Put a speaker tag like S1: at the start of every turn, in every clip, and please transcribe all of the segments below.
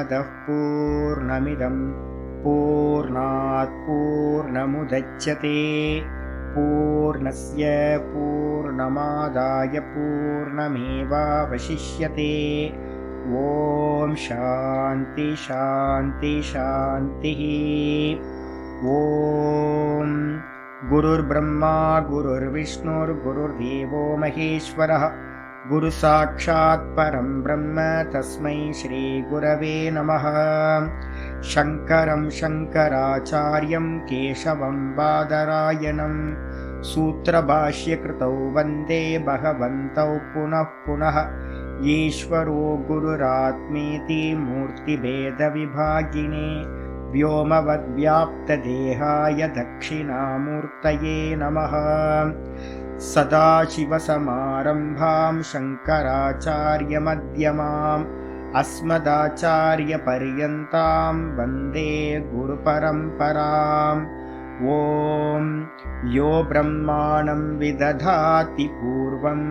S1: पूर्णमदः पूर्णमिदं पूर्णात् पूर्णमुदच्यते पूर्णस्य पूर्णमादाय पूर्णमेवावशिष्यते। ओम शांति शांति शांतिः। ओम गुरुर्ब्रह्मा गुरुर्विष्णुर्गुरुर्देवो महेश्वरः गुरु साक्षात् परं ब्रह्म तस्मै श्री गुरवे नमः। शंकरं शंकराचार्यं केशवं बादरायणं सूत्रभाष्यकृतौ वन्दे भगवन्तौ पुनः पुनः। ईश्वरो गुरुरात्मेति मूर्तिभेदविभागिने व्योमवद्व्याप्तदेहाय दक्षिणामूर्तये नमः। सदाशिवसमारम्भां शङ्कराचार्यमध्यमाम् अस्मदाचार्यपर्यन्तां वन्दे गुरुपरम्पराम्। ॐ यो ब्रह्माणं विदधाति पूर्वं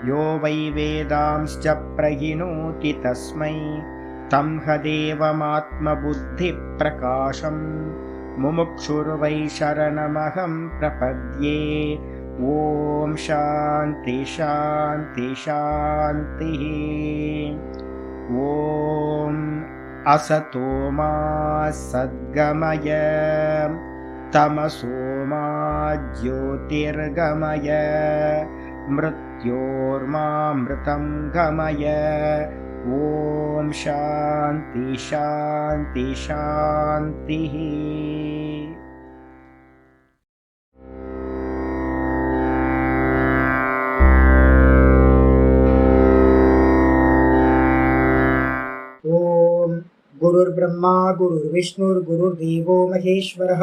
S1: यो वै वेदांश्च प्रहिणोति तस्मै तं हदेवमात्मबुद्धिप्रकाशं मुमुक्षुर्वै शरणमहं प्रपद्ये। ओम शांति शांति शांतिः। ओम असतो मा सद्गमय तमसो मा ज्योतिर्गमय मृत्योर्मामृतं गमय। ओम शांति शांति शांतिः।
S2: गुरुर्ब्रह्मा गुरुर्विष्णुर्गुरुर्देवो महेश्वरः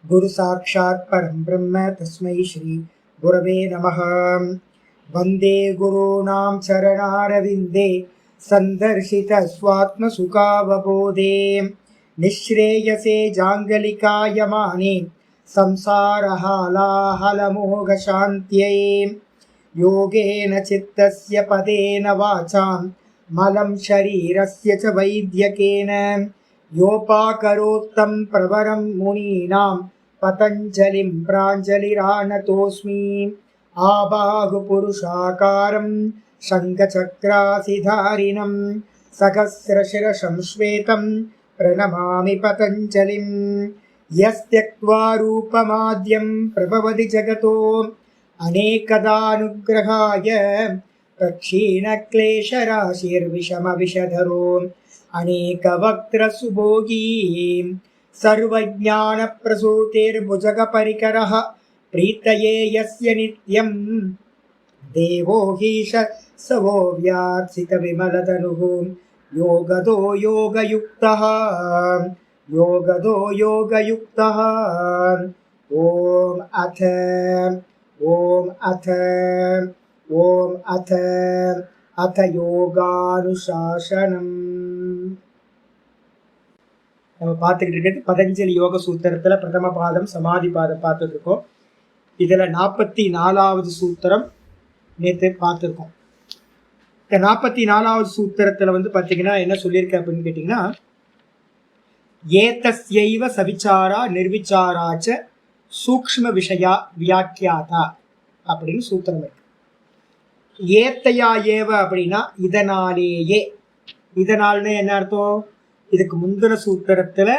S2: गुरु साक्षात् परं ब्रह्म तस्मै श्री गुरवे नमः। वन्दे गुरूणां चरणारविन्दे सन्दर्शित स्वात्मसुखावबोधे निःश्रेयसे जाङ्गलिकायमाने संसारहालाहलमोघशान्त्यै। योगेन चित्तस्य पदेन वाचां मलं शरीरस्य च वैद्यकेन योपाकरोत्तं प्रवरं मुनीनां पतञ्जलिं प्राञ्जलिरानतोऽस्मि। आबाहुपुरुषाकारं शङ्खचक्रासिधारिणं सहस्रशिरसं श्वेतं प्रणमामि पतञ्जलिं। यस्त्यक्त्वा रूपमाद्यं प्रभवति जगतो अनेकदानुग्रहाय प्रक्षीणक्लेशराशिर्विषमविषधरो अनेकवक्त्रसुभोगी सर्वज्ञानप्रसूतिर्भुजगपरिकरः प्रीतये यस्य नित्यं देवो हीश सवो व्यात्सितविमलतनुः योगदो योगयुक्तः ॐ अथ யோகானுசாசனம். நம்ம பார்த்துக்கிட்டு இருக்கிறது பதஞ்சலி யோக சூத்திரத்தில் பிரதம பாதம் சமாதி பாதம் பார்த்துட்டு இருக்கோம். இதில் 44வது சூத்திரம் நேற்று பார்த்துருக்கோம். இந்த 44வது சூத்திரத்தில் பார்த்தீங்கன்னா என்ன சொல்லியிருக்க அப்படின்னு கேட்டிங்கன்னா, ஏதஸ்யைவ சவிச்சாரா நிர்விச்சாராச்ச சூக்ஷ்ம விஷயா வியாக்கியாதா அப்படின்னு சூத்திரம் இருக்கு. ஏத்தையா ஏவ அப்படின்னா இதனாலேயே. இதனால்னு என்ன அர்த்தம்? இதுக்கு முந்தின சூத்திரத்துல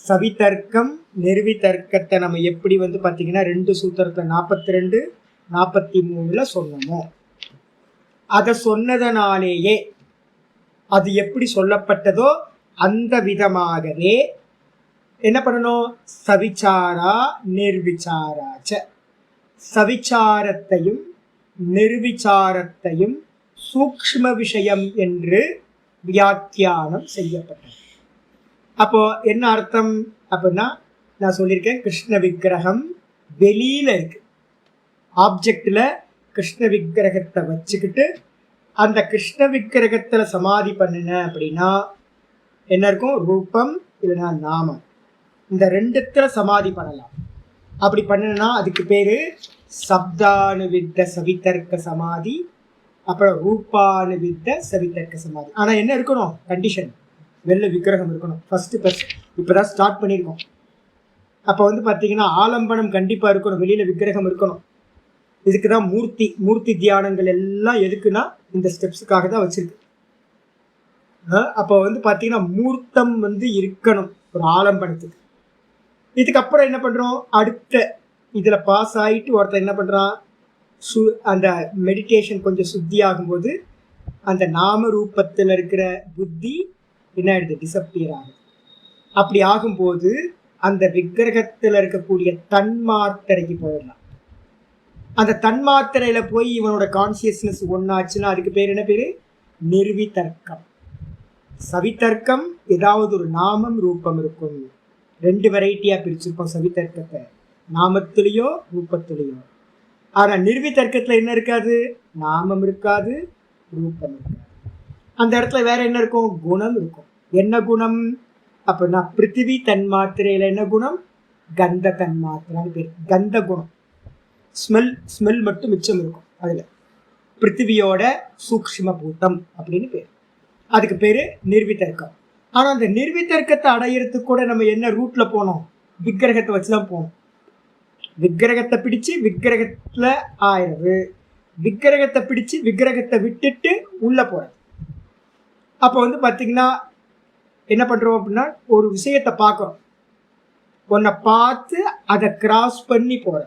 S2: சவிதர்க்கம் நிர்விதர்க்கத்தை நம்ம எப்படி பார்த்தீங்கன்னா 2 சூத்திரத்துல 42 43 சொன்னோமோ அதை சொன்னதனாலேயே அது எப்படி சொல்லப்பட்டதோ அந்த விதமாகவே என்ன பண்ணணும்? சவிச்சாரா நிர்விச்சாராச்ச, சவிச்சாரத்தையும் நிர்விச்சாரத்தையும் சூக்ஷ்ம விஷயம் என்று வியாக்கியானம் செய்யப்பட்டது. அப்போ என்ன அர்த்தம் அப்படின்னா, நான் சொல்லியிருக்கேன் கிருஷ்ண விக்கிரகம் வெளியில இருக்கு. ஆப்ஜெக்ட்ல கிருஷ்ண விக்கிரகத்தை வச்சுக்கிட்டு அந்த கிருஷ்ண விக்கிரகத்துல சமாதி பண்ணின அப்படின்னா என்ன இருக்கும்? ரூபம் இல்லைன்னா நாமம், இந்த 2த்துல சமாதி பண்ணலாம். அப்படி பண்ணனா அதுக்கு பேரு சப்தானுவித்த சவிதர்க்க சமாதி, அப்புறம் ரூபானுவித்த சவிதர்க்க சமாதி. ஆனா என்ன இருக்கணும்? கண்டிஷன். வெளில விக்கிரகம் இருக்கணும். ஃபர்ஸ்ட் இப்போதான் ஸ்டார்ட் பண்ணியிருக்கோம். அப்போ வந்து பார்த்தீங்கன்னா ஆலம்பனம் கண்டிப்பாக இருக்கணும், வெளியில் விக்கிரகம் இருக்கணும். இதுக்கு தான் மூர்த்தி தியானங்கள் எல்லாம் எதுக்குன்னா இந்த ஸ்டெப்ஸுக்காக தான் வச்சிருக்கு. அப்போ வந்து பார்த்தீங்கன்னா மூர்த்தம் வந்து இருக்கணும் ஒரு ஆலம்பனத்துக்கு. இதுக்கப்புறம் என்ன பண்ணுறோம், அடுத்த இதில் பாஸ் ஆகிட்டு ஒருத்தர் என்ன பண்ணுறான், அந்த மெடிடேஷன் கொஞ்சம் சுத்தி ஆகும்போது அந்த நாம ரூபத்தில் இருக்கிற புத்தி என்ன ஆயிடுது, டிசப்பியர் ஆகுது. அப்படி ஆகும்போது அந்த விக்கிரகத்தில் இருக்கக்கூடிய தன்மாத்திரைக்கு போயிடலாம். அந்த தன்மாத்திரையில போய் இவனோட கான்சியஸ்னஸ் ஒன்னாச்சுன்னா அதுக்கு பேர் என்ன பேரு, நிர்விதர்க்கம். சவிதர்க்கம் ஏதாவது ஒரு நாமம் ரூபம் இருக்கும். 2 வெரைட்டியா பிரிச்சிருப்போம் சவிதர்க்கத்தை, நாமத்திலேயோ ரூபத்திலேயோ. ஆனா நிர்விதர்க்கத்துல என்ன இருக்காது, நாமம் இருக்காது, ரூபம் இருக்காது. அந்த இடத்துல வேற என்ன இருக்கும், குணம் இருக்கும். என்ன குணம் அப்படின்னா பிருத்திவி தன்மாத்திரையில என்ன குணம், கந்த தன்மாத்திரான்னு பேர். கந்த குணம், ஸ்மெல் மட்டும் மிச்சம் இருக்கும் அதுல. பிருத்திவியோட சூக்ஷ்ம பூதம் அப்படின்னு பேர். அதுக்கு பேரு நிர்விதர்க்கம். ஆனா அந்த நிர்விதர்க்கத்தை அடையிறதுக்கு கூட நம்ம என்ன ரூட்ல போனோம், விக்கிரகத்தை வச்சுதான் போனோம். விக்கிரகத்தை பிடிச்சு விக்கிரகத்துல ஆயிடுது, விக்கிரகத்தை பிடிச்சு விக்கிரகத்தை விட்டுட்டு உள்ள போறது. அப்போ வந்து பாத்தீங்கன்னா என்ன பண்றோம் அப்படின்னா, ஒரு விஷயத்தை பார்க்கறோம், ஒன்னை பார்த்து அதை கிராஸ் பண்ணி போற.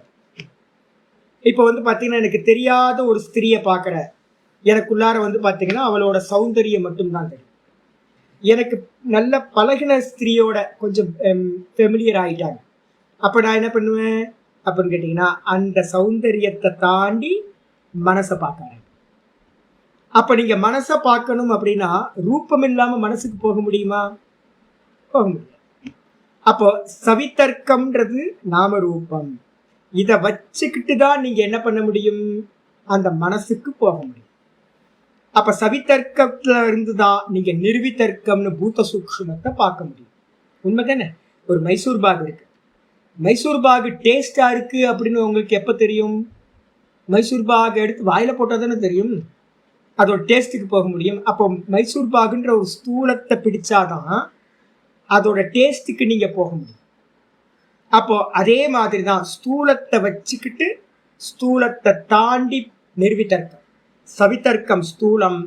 S2: இப்போ வந்து பாத்தீங்கன்னா எனக்கு தெரியாத ஒரு ஸ்திரியை பார்க்குற, எனக்குள்ளார வந்து பாத்தீங்கன்னா அவளோட சௌந்தரியம் மட்டும்தான் தெரியும். எனக்கு நல்ல பழகின ஸ்திரியோட கொஞ்சம் ஃபெமிலியர் ஆகிட்டாங்க. அப்போ நான் என்ன பண்ணுவேன் அப்படின்னு கேட்டிங்கன்னா, அந்த சௌந்தரியத்தை தாண்டி மனசை பார்க்க. அப்போ நீங்கள் மனசை பார்க்கணும் அப்படின்னா ரூபம் இல்லாமல் மனசுக்கு போக முடியுமா, போக முடியாது. அப்போ சவிதர்க்கம்ன்றது நாம ரூபம், இதை வச்சுக்கிட்டு தான் நீங்கள் என்ன பண்ண முடியும், அந்த மனசுக்கு போக முடியும். அப்போ சவிதர்க்கத்துல இருந்து தான் நீங்கள் நிர்விதர்க்கம்னு பூத்த சூக்ஷ்மத்தை பார்க்க முடியும். உண்மை தானே. ஒரு மைசூர் பாக் இருக்கு, மைசூர் பாகு டேஸ்டா இருக்கு அப்படின்னு உங்களுக்கு எப்போ தெரியும், மைசூர் பாக் எடுத்து வாயில போட்டால் தானே தெரியும், அதோட டேஸ்ட்டுக்கு போக முடியும். அப்போ மைசூர் பாகுன்ற ஒரு ஸ்தூலத்தை பிடிச்சாதான் அதோட டேஸ்ட்டுக்கு நீங்க போக முடியும். அப்போ அதே மாதிரி தான் ஸ்தூலத்தை வச்சுக்கிட்டு ஸ்தூலத்தை தாண்டி நிர்விதர்க்கம். சவிதர்க்கம் ஸ்தூலம்,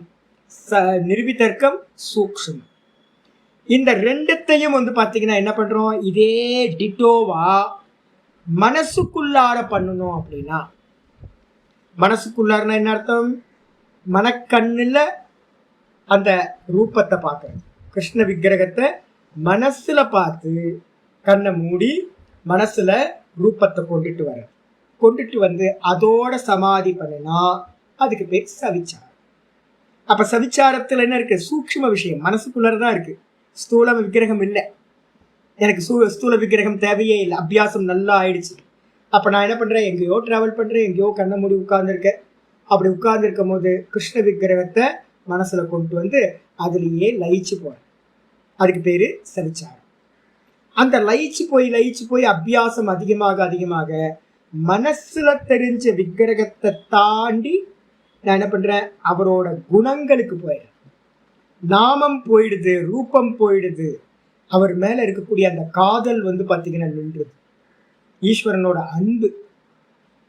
S2: நிர்விதர்க்கம் சூக்ஷ்மம். இந்த ரெண்டுத்தையும் வந்து பார்த்தீங்கன்னா என்ன பண்றோம், இதே டிட்டோவா மனசுக்குள்ளார பண்ணணும். அப்படின்னா மனசுக்குள்ளாரனா என்ன அர்த்தம், மனக்கண்ணுல அந்த ரூபத்தை பார்க்கறது. கிருஷ்ண விக்கிரகத்தை மனசுல பார்த்து கண்ணை மூடி மனசுல ரூபத்தை கொண்டுட்டு வந்து அதோட சமாதி பண்ணினா அதுக்கு பேர் சவிச்சாரம். அப்ப சவிச்சாரத்துல என்ன இருக்கு, சூக்ஷ்ம விஷயம் மனசுக்குள்ளதான் இருக்கு, ஸ்தூல விக்கிரகம் இல்லை. எனக்கு ஸ்தூல விக்கிரகம் தேவையே இல்லை, அபியாசம் நல்லா ஆயிடுச்சு. அப்ப நான் என்ன பண்றேன், எங்கேயோ டிராவல் பண்றேன், எங்கேயோ கண்ணை மூடி உட்கார்ந்துருக்கேன். அப்படி உட்கார்ந்துருக்கும் போது கிருஷ்ண விக்கிரகத்தை மனசுல கொண்டு வந்து அதுலேயே லயிச்சு போறேன். அதுக்கு பேரு சவிச்சாரம். அந்த லயிச்சு போய் அபியாசம் அதிகமாக மனசுல தெரிஞ்ச விக்கிரகத்தை தாண்டி நான் என்ன பண்றேன், அவரோட குணங்களுக்கு போயிடுறேன். நாமம் போயிடுது, ரூபம் போயிடுது, அவர் மேல இருக்கக்கூடிய அந்த காதல் வந்து பாத்தீங்கன்னா நின்றுது. ஈஸ்வரனோட அன்பு,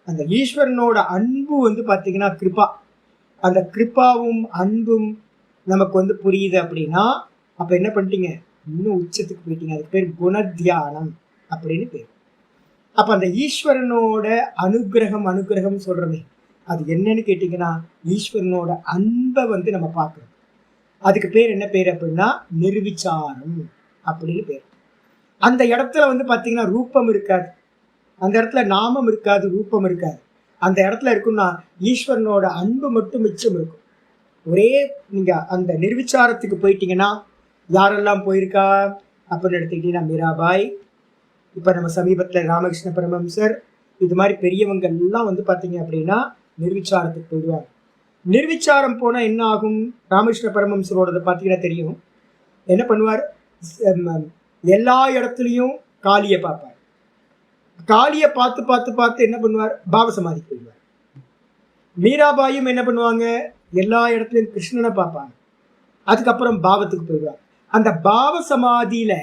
S2: அந்த ஈஸ்வரனோட அன்பு வந்து பாத்தீங்கன்னா கிருபா. அந்த கிருபாவும் அன்பும் நமக்கு வந்து புரியுது அப்படின்னா அப்ப என்ன பண்ணிட்டீங்க, இன்னும் உச்சத்துக்கு போயிட்டீங்க. அதுக்கு பேர் குணத்தியானம் அப்படின்னு பேர். அப்ப அந்த ஈஸ்வரனோட அனுகிரகம் சொல்றமே அது என்னன்னு கேட்டீங்கன்னா, ஈஸ்வரனோட அன்பை வந்து நம்ம பார்க்கணும். அதுக்கு பேர் என்ன பேர் அப்படின்னா நிர்விச்சாரம் அப்படின்னு பேர். அந்த இடத்துல வந்து பாத்தீங்கன்னா ரூபம் இருக்காது, அந்த இடத்துல நாமம் இருக்காது, ரூபம் இருக்காது. அந்த இடத்துல இருக்குன்னா ஈஸ்வரனோட அன்பு மட்டும் மிச்சம் இருக்கும். ஒரே நீங்க அந்த நிர்விச்சாரத்துக்கு போயிட்டீங்கன்னா யாரெல்லாம் போயிருக்கா அப்படின்னு எடுத்துக்கிட்டீங்கன்னா மீராபாய், இப்ப நம்ம சமீபத்துல ராமகிருஷ்ண பரமஹம்சர், இது மாதிரி பெரியவங்க எல்லாம் வந்து பாத்தீங்க அப்படின்னா நிர்விச்சாரத்துக்கு போயிடுவாங்க. நிர்விச்சாரம் போனா என்ன ஆகும், ராமகிருஷ்ண பரமஹம்சரோட பாத்தீங்கன்னா தெரியும், என்ன பண்ணுவார், எல்லா இடத்துலையும் காளியை பார்ப்பார். காளியை பார்த்து என்ன பண்ணுவார், பாவசமாதிக்கு போயிடுவார். மீராபாயும் என்ன பண்ணுவாங்க, எல்லா இடத்துலையும் கிருஷ்ணனை பார்ப்பாங்க, அதுக்கப்புறம் பாவத்துக்கு போயிடுவார். அந்த பாவ சமாதியில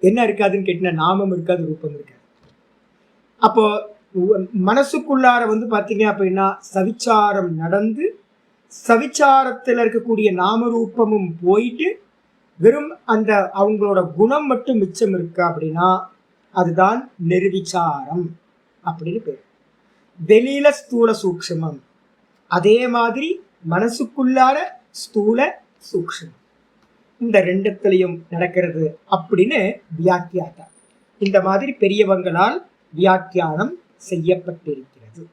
S2: என்ன இருக்காதுன்னு கேட்டீங்கன்னா நாமம் இருக்காது, ரூபம் இருக்காது. அப்போ மனசுக்குள்ளார வந்து பாத்தீங்க அப்படின்னா சவிச்சாரம் நடந்து சவிச்சாரத்துல இருக்கக்கூடிய நாம ரூபமும் போயிட்டு வெறும் அந்த அவங்களோட குணம் மட்டும் மிச்சம் இருக்கா அப்படின்னா அதுதான் நிர்விச்சாரம் அப்படின்னு பேர். வெளியில ஸ்தூல சூக்ஷ்மம், அதே மாதிரி மனசுக்குள்ளார ஸ்தூல சூக்ஷ்மம், இந்த ரெண்டுத்திலையும் நடக்கிறது அப்படின்னு வியாக்கியானம். இந்த மாதிரி பெரியவங்களால் வியாக்கியானம் செய்யப்பட்டிருக்கிறது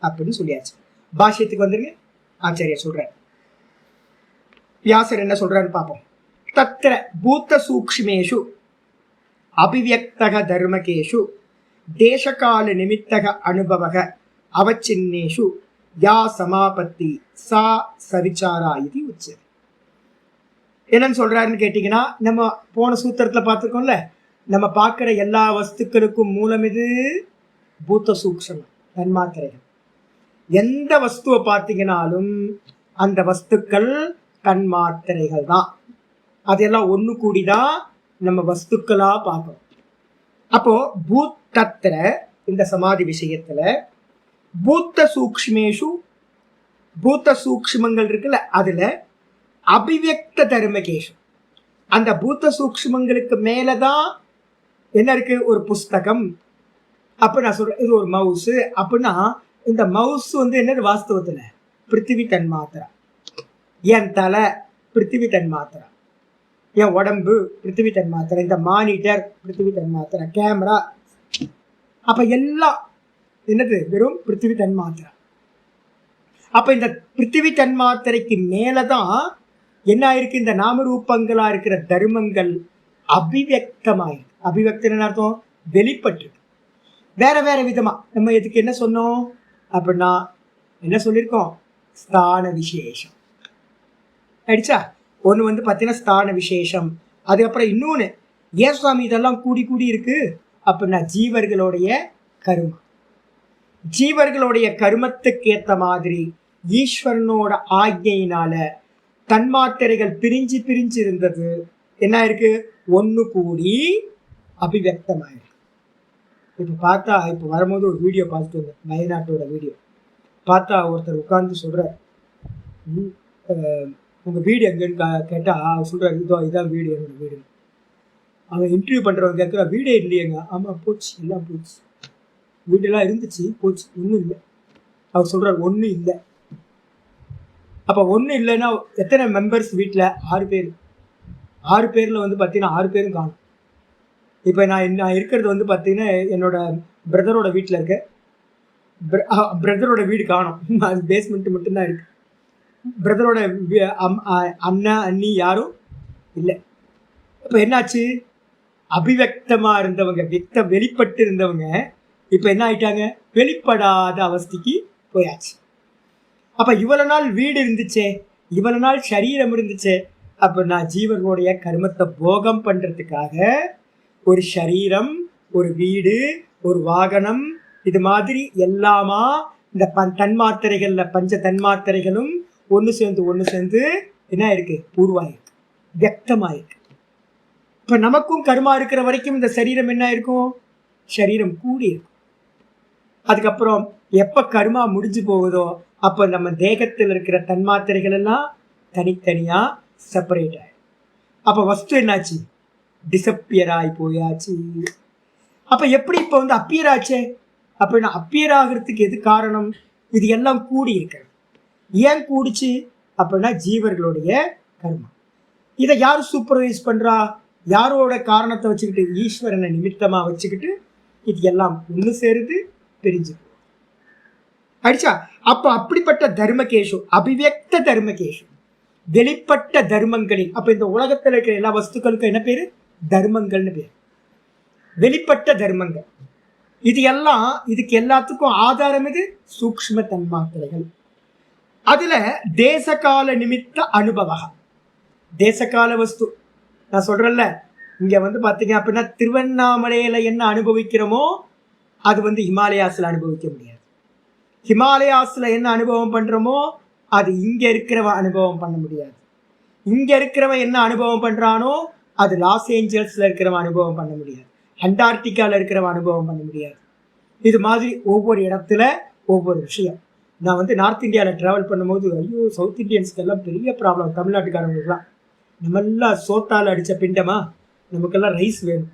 S2: அப்படின்னு சொல்லியாச்சு. பாஷ்யத்துக்கு வந்துருங்க. ஆச்சாரியர் சொல்றார், வியாசர் என்ன சொல்றான்னு பார்ப்போம். தத்ர பூத்த சூக்ஷ்மேஷு அபிவ்யக்தக தர்மகேஷு தேசகால நிமித்தக அனுபவக அவச்சின்னேஷு யா சமாபத்தி சா சவிச்சாரா இது உச்சது. என்னன்னு சொல்றாருன்னு கேட்டீங்கன்னா, நம்ம போன சூத்திரத்துல பார்த்துருக்கோம்ல, நம்ம பார்க்கிற எல்லா வஸ்துக்களுக்கும் மூலம் இது பூத்த சூக்ஷ்மம் தன்மாத்திரைகள். எந்த வஸ்துவை பார்த்தீங்கன்னாலும் அந்த வஸ்துக்கள் தன்மாத்திரைகள் தான். அதெல்லாம் ஒண்ணு கூடிதான் நம்ம வஸ்துக்களா பார்க்கணும். அப்போ பூத்தத்திர இந்த சமாதி விஷயத்துல பூத்த சூக்ஷ்மேஷு, பூத்த சூக்ஷ்மங்கள் இருக்குல்ல, அதுல அபிவ்யக்த தர்மகேஷு, அந்த பூத்த சூக்ஷ்மங்களுக்கு மேலதான் என்ன இருக்கு, ஒரு புஸ்தகம். அப்ப நான் சொல்றேன் இது ஒரு மவுஸ் அப்படின்னா, இந்த மவுஸ் வந்து என்னது வாஸ்தவத்துல பிருத்திவி தன்மாத்திரா. என் தலை பிருத்திவி தன்மாத்திரா, என் உடம்பு பிருத்திவி தன்மாத்திரா, இந்த மானிட்டர் பிருத்திவி தன்மாத்திரா, கேமரா, அப்ப எல்லாம் என்னது வெறும் பிருத்திவி தன்மாத்திரா. அப்ப இந்த பிருத்திவி தன்மாத்திரைக்கு மேலதான் என்ன ஆயிருக்கு, இந்த நாமரூபங்களா இருக்கிற தர்மங்கள் அபிவியக்தமாயிருக்கு. அபிவியக்தம் அர்த்தம் வெளிப்பட்டு வேற வேற விதமா. நம்ம இதுக்கு என்ன சொன்னோம் அப்படின்னா என்ன சொல்லியிருக்கோம், ஸ்தான விசேஷம் அடிச்சா. ஒன்று வந்து பார்த்தீங்கன்னா ஸ்தான விசேஷம். அதுக்கப்புறம் இன்னொன்று, ஏன் சுவாமி இதெல்லாம் கூடி கூடி இருக்கு அப்படின்னா ஜீவர்களுடைய கருமம். ஜீவர்களுடைய கருமத்துக்கு ஏற்ற மாதிரி ஈஸ்வரனோட ஆజ్ఞையினால தன்மாத்திரைகள் பிரிஞ்சு பிரிஞ்சு இருந்தது என்ன இருக்கு, ஒன்று கூடி அபிவியக்தமாயிருக்கு. இப்போ பார்த்தா, இப்போ வரும்போது ஒரு வீடியோ பார்த்துட்டு வந்தேன், வயநாட்டோட வீடியோ பார்த்தா ஒருத்தர் உட்கார்ந்து சொல்கிறார், உங்கள் வீடு எங்கன்னு கேட்டால் அவர் சொல்கிறார், இதான் வீடு, என்னோட வீடு. அவன் இன்டர்வியூ பண்ணுறவங்க கேட்குறா, வீடே இல்லையேங்க. ஆமாம் போச்சு, எல்லாம் போச்சு, வீடெல்லாம் இருந்துச்சு போச்சு, ஒன்றும் இல்லை. அவர் சொல்கிறார் ஒன்றும் இல்லை. அப்போ ஒன்றும் இல்லைன்னா எத்தனை மெம்பர்ஸ் வீட்டில்? 6 பேர். 6 பேரில் வந்து பார்த்தீங்கன்னா 6 பேரும் காணும். இப்போ நான் இருக்கிறது வந்து பார்த்தீங்கன்னா என்னோட பிரதரோட வீட்டில் இருக்க, பிரதரோட வீடு காணும், அது பேஸ்மெண்ட்டு மட்டும்தான் இருக்கு. பிரதரோட அண்ணா அண்ணி யாரும் இல்லை. இப்போ என்னாச்சு, அபிவக்தமாக இருந்தவங்க, வெளிப்பட்டு இருந்தவங்க இப்போ என்ன ஆயிட்டாங்க, வெளிப்படாத அவஸ்தைக்கு போயாச்சு. அப்போ இவ்வளவு நாள் வீடு இருந்துச்சே, இவ்வளவு நாள் சரீரம் இருந்துச்சே, அப்போ நான் ஜீவர்களுடைய கர்மத்தை போகம் பண்ணுறதுக்காக ஒரு சரீரம், ஒரு வீடு, ஒரு வாகனம், இது மாதிரி எல்லாமா இந்த தன்மாத்திரைகள்ல பஞ்ச தன்மாத்திரைகளும் ஒன்று சேர்ந்து என்ன இருக்கு, உருவாயிருக்கு, வியக்தமாயிருக்கு. இப்போ நமக்கும் கர்மா இருக்கிற வரைக்கும் இந்த சரீரம் என்ன இருக்கும், சரீரம் கூடி இருக்கும். அதுக்கப்புறம் எப்போ கர்மா முடிஞ்சு போகுதோ அப்போ நம்ம தேகத்தில் இருக்கிற தன்மாத்திரைகள் எல்லாம் தனித்தனியா செப்பரேட் ஆயிடும். அப்போ வஸ்து என்னாச்சு, டிசப்பியர் ஆகி போயாச்சு. அப்போ எப்படி இப்போ வந்து அப்பியர் ஆச்சே அப்படின்னா, அப்பியர் ஆகிறதுக்கு எது காரணம், இது எல்லாம் கூடி இருக்கிறது. ஏன் கூடிச்சு அப்படின்னா ஜீவர்களுடைய கர்மா. இதை யார் சூப்பர்வைஸ் பண்றா, யாரோட காரணத்தை வச்சுக்கிட்டு, ஈஸ்வரனை நிமித்தமா வச்சுக்கிட்டு இது எல்லாம் ஒன்று சேருது, பிரிஞ்சு அடிச்சா. அப்ப அப்படிப்பட்ட தர்மகேஷு, அபிவியக்த தர்மகேஷு, வெளிப்பட்ட தர்மங்களில். அப்ப இந்த உலகத்தில் இருக்கிற எல்லா வஸ்துக்களுக்கும் என்ன பேரு, தர்மங்கள்னு பேரு. வெளிப்பட்ட தர்மங்கள் இது எல்லாம், இதுக்கு எல்லாத்துக்கும் ஆதாரம் இது சூக்ஷ்ம தன்மாத்திரைகள். அதுல தேசகால நிமித்த அனுபவம், தேசகால வஸ்து. நான் சொல்றேன்ல, இங்க வந்து பாத்தீங்க அப்படின்னா திருவண்ணாமலையில என்ன அனுபவிக்கிறோமோ அது வந்து ஹிமாலயாஸ்ல அனுபவிக்க முடியாது. ஹிமாலயாஸ்ல என்ன அனுபவம் பண்றோமோ அது இங்க இருக்கிற அனுபவம் பண்ண முடியாது. இங்க இருக்கிறவன் என்ன அனுபவம் பண்றானோ அது லாஸ் ஏஞ்சல்ஸ்ல இருக்கிறவன் அனுபவம் பண்ண முடியாது, அண்டார்டிகால இருக்கிறவன் அனுபவம் பண்ண முடியாது. இது மாதிரி ஒவ்வொரு இடத்துல ஒவ்வொரு விஷயம். நான் வந்து நார்த் இந்தியாவில் ட்ராவல் பண்ணும்போது ஐயோ சவுத் இந்தியன்ஸ்க்கு எல்லாம் பெரிய ப்ராப்ளம், தமிழ்நாட்டுக்காரங்களுக்குலாம். நம்மெல்லாம் சோத்தால் அடித்த பிண்டமா, நமக்கெல்லாம் ரைஸ் வேணும்.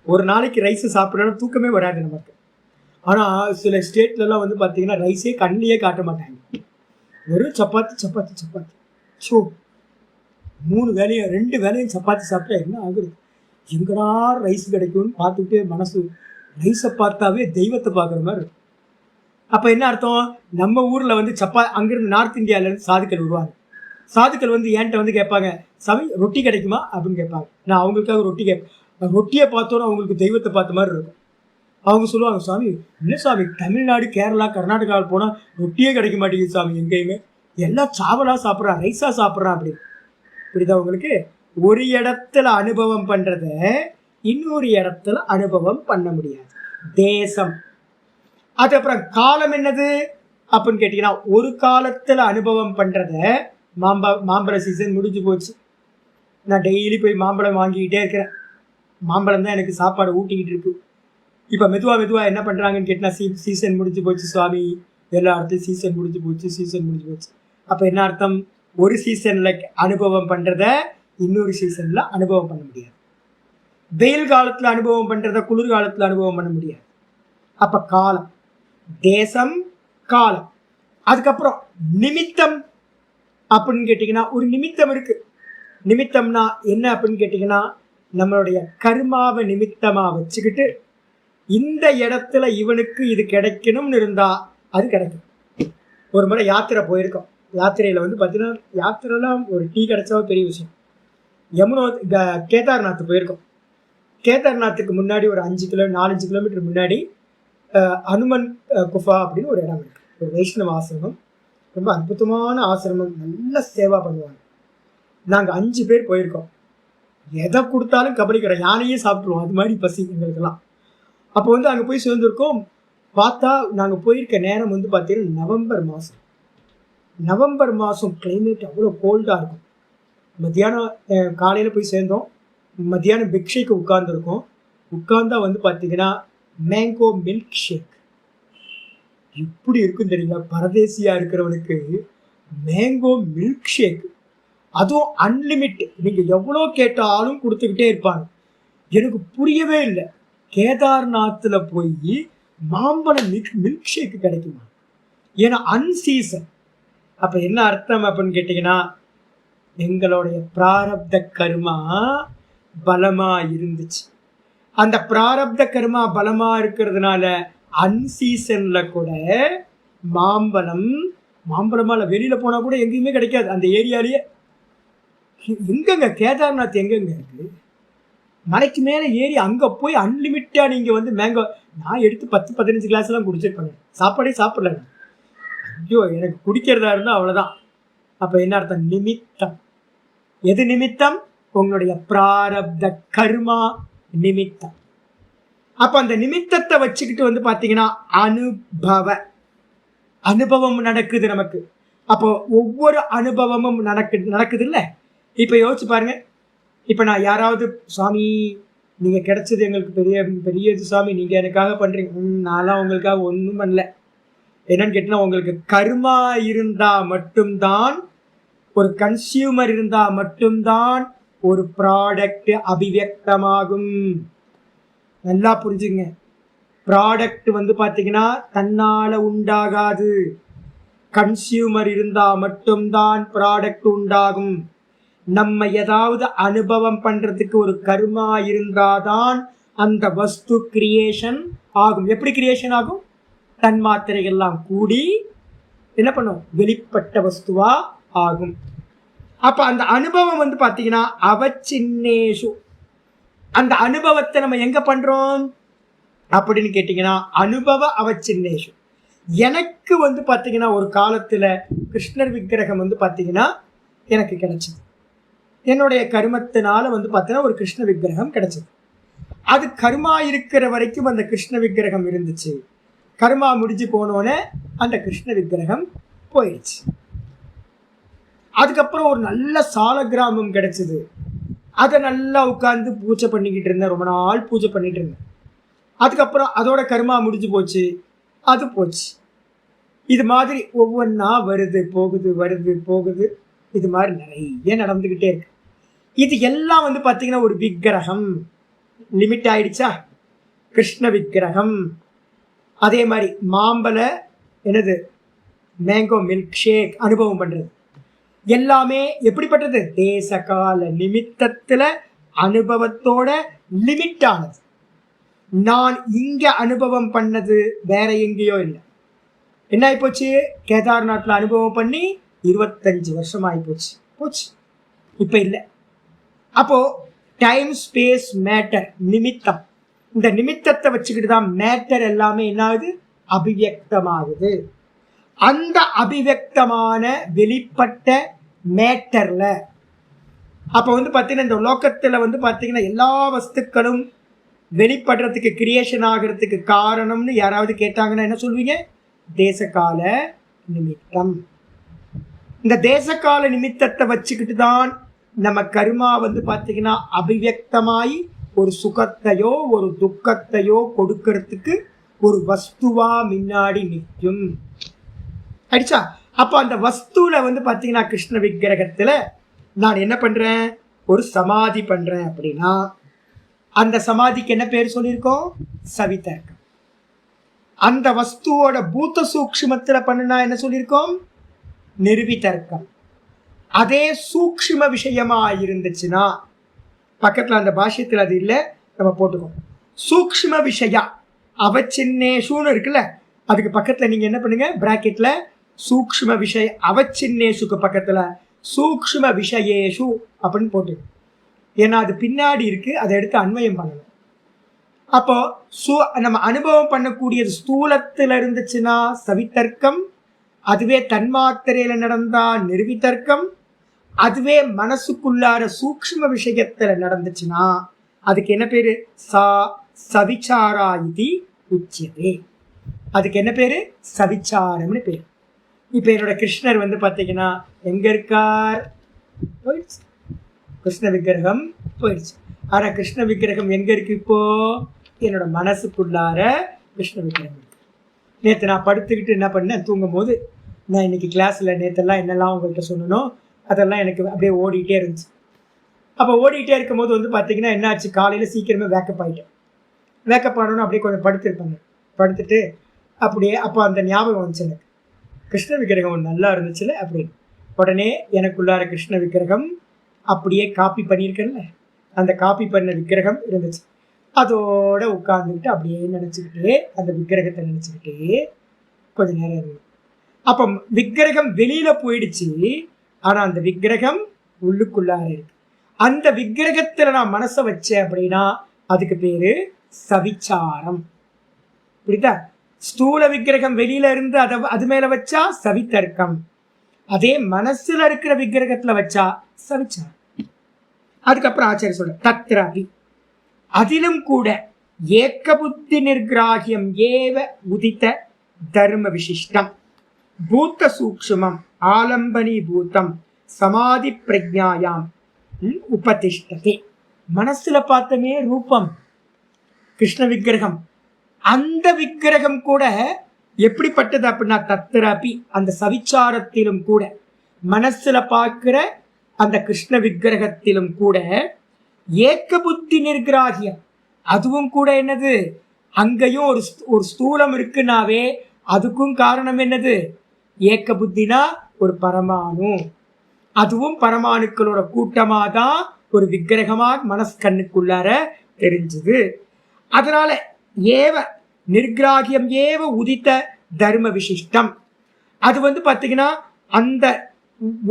S2: ஒரு நாளைக்கு ரைஸ் சாப்பிட்றோன்னா தூக்கமே வராது நமக்கு. ஆனால் சில ஸ்டேட்லலாம் வந்து பார்த்தீங்கன்னா ரைஸே கண்ணிலேயே காட்ட மாட்டாங்க, வெறும் சப்பாத்தி சப்பாத்தி சப்பாத்தி. ஸோ 3 வேலையும் 2 வேலையும் சப்பாத்தி சாப்பிட்டா என்ன ஆகுது, எங்கடா ரைஸ் கிடைக்கும்னு பார்த்துக்கிட்டே மனசு ரைஸை பார்த்தாவே தெய்வத்தை பார்க்குற மாதிரி இருக்கும். அப்போ என்ன அர்த்தம், நம்ம ஊரில் வந்து அங்கேருந்து நார்த் இந்தியாவிலேருந்து சாதுக்கள் வருவாங்க. சாதுக்கள் வந்து என்கிட்ட வந்து கேட்பாங்க, சாமி ரொட்டி கிடைக்குமா அப்படின்னு கேட்பாங்க. நான் அவங்களுக்காக ரொட்டி கேட்பேன். ரொட்டியை பார்த்தோன்னா அவங்களுக்கு தெய்வத்தை பார்த்த மாதிரி இருக்கும். அவங்க சொல்லுவாங்க, சாமி இல்லை சாமி, தமிழ்நாடு கேரளா கர்நாடகாவில் போனால் ரொட்டியே கிடைக்க மாட்டேங்குது சாமி, எங்கேயுமே எல்லாம் சாவலாக சாப்பிட்றான், ரைஸாக சாப்பிட்றான் அப்படி. புரியுதா உங்களுக்கு? ஒரு இடத்துல அனுபவம் பண்ணுறத இன்னொரு இடத்துல அனுபவம் பண்ண முடியாது. தேசம். அதுக்கப்புறம் காலம் என்னது அப்படின்னு கேட்டிங்கன்னா, ஒரு காலத்தில் அனுபவம் பண்ணுறத மாம்பழ சீசன் முடிஞ்சு போச்சு, நான் டெய்லி போய் மாம்பழம் வாங்கிக்கிட்டே இருக்கிறேன், மாம்பழம் தான் எனக்கு சாப்பாடு ஊட்டிக்கிட்டு இருக்கு. இப்போ மெதுவாக என்ன பண்ணுறாங்கன்னு கேட்டால், சீசன் முடிஞ்சு போச்சு சுவாமி, எல்லா இடத்துலையும் சீசன் முடிஞ்சு போச்சு. அப்போ என்ன அர்த்தம், ஒரு சீசனில் அனுபவம் பண்ணுறத இன்னொரு சீசனில் அனுபவம் பண்ண முடியாது. வெயில் காலத்தில் அனுபவம் பண்ணுறத குளிர்காலத்தில் அனுபவம் பண்ண முடியாது. அப்போ காலம், தேசம், காலம். அதுக்கப்புறம் நிமித்தம் அப்படின்னு கேட்டிங்கன்னா, ஒரு நிமித்தம் இருக்குது. நிமித்தம்னா என்ன அப்படின்னு கேட்டிங்கன்னா, நம்மளுடைய கர்மாவை நிமித்தமாக வச்சுக்கிட்டு இந்த இடத்துல இவனுக்கு இது கிடைக்கணும்னு இருந்தால் அது கிடைக்கும். ஒரு முறை யாத்திரை போயிருக்கோம். யாத்திரையில் வந்து பார்த்தீங்கன்னா, யாத்திரைலாம் ஒரு டீ கிடைச்சா பெரிய விஷயம். கேதார்நாத் போயிருக்கோம். கேதார்நாத்துக்கு முன்னாடி ஒரு 4-5 கிலோமீட்டர் முன்னாடி அனுமன் குஃபா அப்படின்னு ஒரு இடம் இருக்குது. ஒரு வைஷ்ணவ ஆசிரமம், ரொம்ப அற்புதமான ஆசிரமம், நல்ல சேவா பண்ணுவாங்க. நாங்கள் 5 பேர் போயிருக்கோம். எதை கொடுத்தாலும் கபடி கடை யானையே சாப்பிட்ருவோம், அது மாதிரி பசி எங்களுக்கெல்லாம். அப்போ வந்து அங்கே போய் சேர்ந்துருக்கோம். பார்த்தா நாங்கள் போயிருக்க நேரம் வந்து பார்த்தீங்கன்னா நவம்பர் மாதம் கிளைமேட் அவ்வளோ கோல்டாக இருக்கும். மத்தியானம் காலையில் போய் சேர்ந்தோம். மத்தியானம் பிக்ஷைக்கு உட்கார்ந்துருக்கோம். உட்கார்ந்தா வந்து பார்த்தீங்கன்னா மேங்கோ மில்க் ஷேக் எப்படி இருக்கும் தெரியுங்களா? பரதேசியாக இருக்கிறவனுக்கு மேங்கோ மில்க் ஷேக், அதுவும் அன்லிமிட், நீங்கள் எவ்வளோ கேட்டாலும் கொடுத்துக்கிட்டே இருப்பாங்க. எனக்கு புரியவே இல்லை, கேதார்நாத்தில் போய் மாம்பழம் மில்க் ஷேக் கிடைக்குமா? ஏன்னா அன்சீசன். அப்போ என்ன அர்த்தம் அப்படின்னு கேட்டிங்கன்னா, எங்களுடைய பிராரப்த கர்மா பலமாக இருந்துச்சு. அந்த பிராரப்த கர்மா பலமாக இருக்கிறதுனால அன்சீசனில் கூட மாம்பழமால வெளியில் போனால் கூட எங்கேயுமே கிடைக்காது அந்த ஏரியாலேயே. எங்கெங்க கேதார்நாத் எங்கெங்க இருக்குது? மலைக்கு மேலே ஏறி அங்கே போய் அன்லிமிட்டாக நீங்கள் வந்து மேங்கோ, நான் எடுத்து 10-15 கிளாஸ்லாம் குடிச்சிருப்பேன். சாப்பாடே சாப்பிடல. ஐயோ, எனக்கு குடிக்கிறதா இருந்தால் அவ்வளோதான். அப்போ என்ன அர்த்தம்? நிமித்தம். எது நிமித்தம்? உங்களுடைய பிராரப்த கர்மா நிமித்தம். அப்போ அந்த நிமித்தத்தை வச்சுக்கிட்டு வந்து பார்த்தீங்கன்னா அனுபவம் நடக்குது நமக்கு. அப்போ ஒவ்வொரு அனுபவமும் நடக்குது இல்லை? இப்போ யோசிச்சு பாருங்க. இப்போ நான் யாராவது, சுவாமி நீங்கள் கிடைச்சது எங்களுக்கு பெரியது சுவாமி, நீங்கள் எனக்காக பண்ணுறீங்க. நான்லாம் உங்களுக்காக ஒன்றும் பண்ணல. என்னன்னு கேட்டிங்கன்னா, உங்களுக்கு கர்மா இருந்தால் மட்டும்தான், ஒரு கன்சியூமர் இருந்தால் மட்டும்தான் ஒரு ப்ராடக்ட் அபிவியக்தமாகும். நல்லா புரிஞ்சுங்க. ப்ராடக்ட் வந்து பார்த்தீங்கன்னா தன்னால் உண்டாகாது. கன்சியூமர் இருந்தால் மட்டும்தான் ப்ராடக்ட் உண்டாகும். நம்ம ஏதாவது அனுபவம் பண்ணுறதுக்கு ஒரு கர்மா இருந்தாதான் அந்த வஸ்து கிரியேஷன் ஆகும். எப்படி கிரியேஷன் ஆகும்? தன்மாத்திரைகள்லாம் கூடி என்ன பண்ணும்? வெளிப்பட்ட வஸ்துவா ஆகும். அப்போ அந்த அனுபவம் வந்து பார்த்தீங்கன்னா அவச்சின்னேஷு. அந்த அனுபவத்தை நம்ம எங்கே பண்ணுறோம் அப்படின்னு கேட்டிங்கன்னா, அனுபவ அவச்சின்னேஷு. எனக்கு வந்து பார்த்தீங்கன்னா ஒரு காலத்தில் கிருஷ்ணர் விக்கிரகம் வந்து பார்த்தீங்கன்னா எனக்கு கிடைச்சிது. என்னுடைய கர்மத்தினால வந்து பார்த்தீங்கன்னா ஒரு கிருஷ்ண விக்கிரகம் கிடைச்சது. அது கர்மா இருக்கிற வரைக்கும் அந்த கிருஷ்ண விக்கிரகம் இருந்துச்சு. கர்மா முடிஞ்சு போனோன்னே அந்த கிருஷ்ண விக்கிரகம் போயிடுச்சு. அதுக்கப்புறம் ஒரு நல்ல சால கிராமம் கிடைச்சது. அதை நல்லா உட்காந்து பூஜை பண்ணிக்கிட்டு இருந்தேன். ரொம்ப நாள் பூஜை பண்ணிட்டு இருந்தேன். அதுக்கப்புறம் அதோட கர்மா முடிஞ்சு போச்சு. அது போச்சு. இது மாதிரி ஒவ்வொன்றா வருது போகுது, வருது போகுது. இது மாதிரி நிறைய நடந்துக்கிட்டே இருக்கு. இது எல்லாம் வந்து பார்த்தீங்கன்னா ஒரு விக்கிரகம் லிமிட் ஆயிடுச்சா. கிருஷ்ண விக்கிரகம். அதே மாதிரி மாம்பழ என்னது மேங்கோ மில்க் ஷேக் அனுபவம் பண்றது எல்லாமே எப்படிப்பட்டது? தேச கால நிமித்தத்துல அனுபவத்தோட லிமிட் ஆனது. நான் இங்க அனுபவம் பண்ணது வேற எங்கேயோ இல்லை. என்ன ஆயிப்போச்சு? கேதார்நாத்ல அனுபவம் பண்ணி 25 வருஷம் ஆயிப்போச்சு. போச்சு, இப்ப இல்லை. அப்போ டைம் ஸ்பேஸ் மேட்டர் நிமித்தம், இந்த நிமித்தத்தை வச்சுக்கிட்டு தான் மேட்டர் எல்லாமே என்ன ஆகுது? அபிவியக்தமாகுது. அந்த அபிவியக்தமான வெளிப்பட்ட மேட்டர்ல அப்ப வந்து பாத்தீங்கன்னா இந்த லோகத்துல வந்து பாத்தீங்கன்னா எல்லா வஸ்துக்களும் வெளிப்படுறதுக்கு கிரியேஷன் ஆகிறதுக்கு காரணம்னு யாராவது கேட்டாங்கன்னா என்ன சொல்வீங்க? தேசகால நிமித்தம். இந்த தேசகால நிமித்தத்தை வச்சுக்கிட்டு தான் நம்ம கர்மா வந்து பாத்தீங்கன்னா அபிவியக்தமாயி ஒரு சுகத்தையோ ஒரு துக்கத்தையோ கொடுக்கறதுக்கு ஒரு வஸ்துவா முன்னாடி நிற்கும். அடிச்சா அப்போ அந்த வஸ்துல வந்து பாத்தீங்கன்னா கிருஷ்ண விக்கிரகத்துல நான் என்ன பண்றேன்? ஒரு சமாதி பண்றேன். அப்படின்னா அந்த சமாதிக்கு என்ன பேர் சொல்லியிருக்கோம்? சவிதர்க்கம். அந்த வஸ்துவோட பூத்த சூக்ஷ்மத்துல பண்ணுனா என்ன சொல்லியிருக்கோம்? நிர்விதர்க்கம். அதே சூக்ஷ்ம விஷயமா இருந்துச்சுன்னா பக்கத்துல அந்த பாஷ்யத்தில் அது இல்லை, நம்ம போட்டுக்கோம். சூக்ஷ்ம விஷயா அவச்சின்னேஷுன்னு இருக்குல்ல, அதுக்கு பக்கத்துல நீங்க என்ன பண்ணுங்க? பிராக்கெட்ல சூக்ஷ்ம விஷய அவச்சின்னேஷுக்கு பக்கத்துல சூக்ஷ்ம விஷயேஷு அப்படின்னு போட்டு, ஏன்னா அது பின்னாடி இருக்கு, அதை எடுத்து அன்வயம் பண்ணணும். அப்போ நம்ம அனுபவம் பண்ணக்கூடியது ஸ்தூலத்துல இருந்துச்சுன்னா சவிதர்க்கம், அதுவே தன்மாத்திரையில நடந்தா நிர்விதர்க்கம், அதுவே மனசுக்குள்ளார சூக்ஷ்ம விஷயத்துல நடந்துச்சுன்னா அதுக்கு என்ன பேரு? சவிச்சாரா இது உச்சியதே. அதுக்கு என்ன பேரு? சவிச்சாரம்னு பேரு. இப்ப என்னோட கிருஷ்ணர் வந்து பாத்தீங்கன்னா எங்க இருக்கார்? போயிடுச்சு. கிருஷ்ண விக்கிரகம் போயிடுச்சு. ஆனா கிருஷ்ண விக்கிரகம் எங்க இருக்கு? இப்போ என்னோட மனசுக்குள்ளார கிருஷ்ண விக்கிரகம் இருக்கு. நேற்று நான் படுத்துக்கிட்டு என்ன பண்ணேன்? தூங்கும் போது நான் இன்னைக்கு கிளாஸ்ல நேற்றெல்லாம் என்னெல்லாம் உங்கள்கிட்ட சொல்லணும் அதெல்லாம் எனக்கு அப்படியே ஓடிட்டே இருந்துச்சு. அப்போ ஓடிட்டே இருக்கும் போது வந்து பார்த்தீங்கன்னா என்ன ஆச்சு? காலையில் சீக்கிரமே வேக்கப் ஆகிட்டேன். வேக்கப் ஆனோன்னு அப்படியே கொஞ்சம் படுத்துருப்பாங்க. படுத்துட்டு அப்படியே அப்போ அந்த ஞாபகம் வந்துச்சு எனக்கு, கிருஷ்ண விக்கிரகம் நல்லா இருந்துச்சுல அப்படின்னு. உடனே எனக்குள்ளார கிருஷ்ண விக்கிரகம் அப்படியே காப்பி பண்ணியிருக்கேன்ல, அந்த காப்பி பண்ண விக்கிரகம் இருந்துச்சு. அதோட உட்கார்ந்துக்கிட்டு அப்படியே நினச்சிக்கிட்டே அந்த விக்கிரகத்தை நினச்சிக்கிட்டே கொஞ்ச நேரம் இருந்தது. அப்போ விக்கிரகம் வெளியில போயிடுச்சு, ஆனா அந்த விக்கிரகம் உள்ளுக்குள்ளார இருக்கு. அந்த விக்கிரகத்துல நான் மனசை வச்சேன் அப்படின்னா அதுக்கு பேரு சவிச்சாரம். புரியுதா? ஸ்தூல விக்கிரகம் வெளியில இருந்து அது மேல வச்சா சவிதர்க்கம், அதே மனசுல இருக்கிற விக்கிரகத்துல வச்சா சவிச்சாரம். அதுக்கப்புறம் ஆச்சாரிய சொல்ற தத்ராபி, அதிலும் கூட ஏக்க புத்தி நிர்கிராகியம் ஏவ உதித்த தர்ம விசிஷ்டம் பூத்த சூக்ஷ்மம் ஆலம்பனி பூதம் சமாதி பிரஜாயாம் உபதிஷ்டதே. மனசுல பார்த்தமே ரூபம் கிருஷ்ண விக்கிரகம். அந்த விக்கிரகம் கூட எப்படிப்பட்டது அப்படின்னா தத்ராபி, அந்த சவிச்சாரத்திலும் கூட மனசுல பார்க்கிற அந்த கிருஷ்ண விக்கிரகத்திலும் கூட ஏக்க புத்தி நிர்கிராகியம், அதுவும் கூட என்னது? அங்கேயும் ஒரு ஸ்தூலம் இருக்குனாவே அதுக்கும் காரணம் என்னது? ஏக்க புத்தினா ஒரு பரமாணு, அதுவும் பரமாணுக்களோட கூட்டமா தான் ஒரு விக்கிரகமா மனஸ்கண்ணுக்குள்ளார தெரிஞ்சுது. அதனால ஏவ நிர்கிராகியம் ஏவ உதித்த தர்ம விசிஷ்டம், அது வந்து பாத்தீங்கன்னா அந்த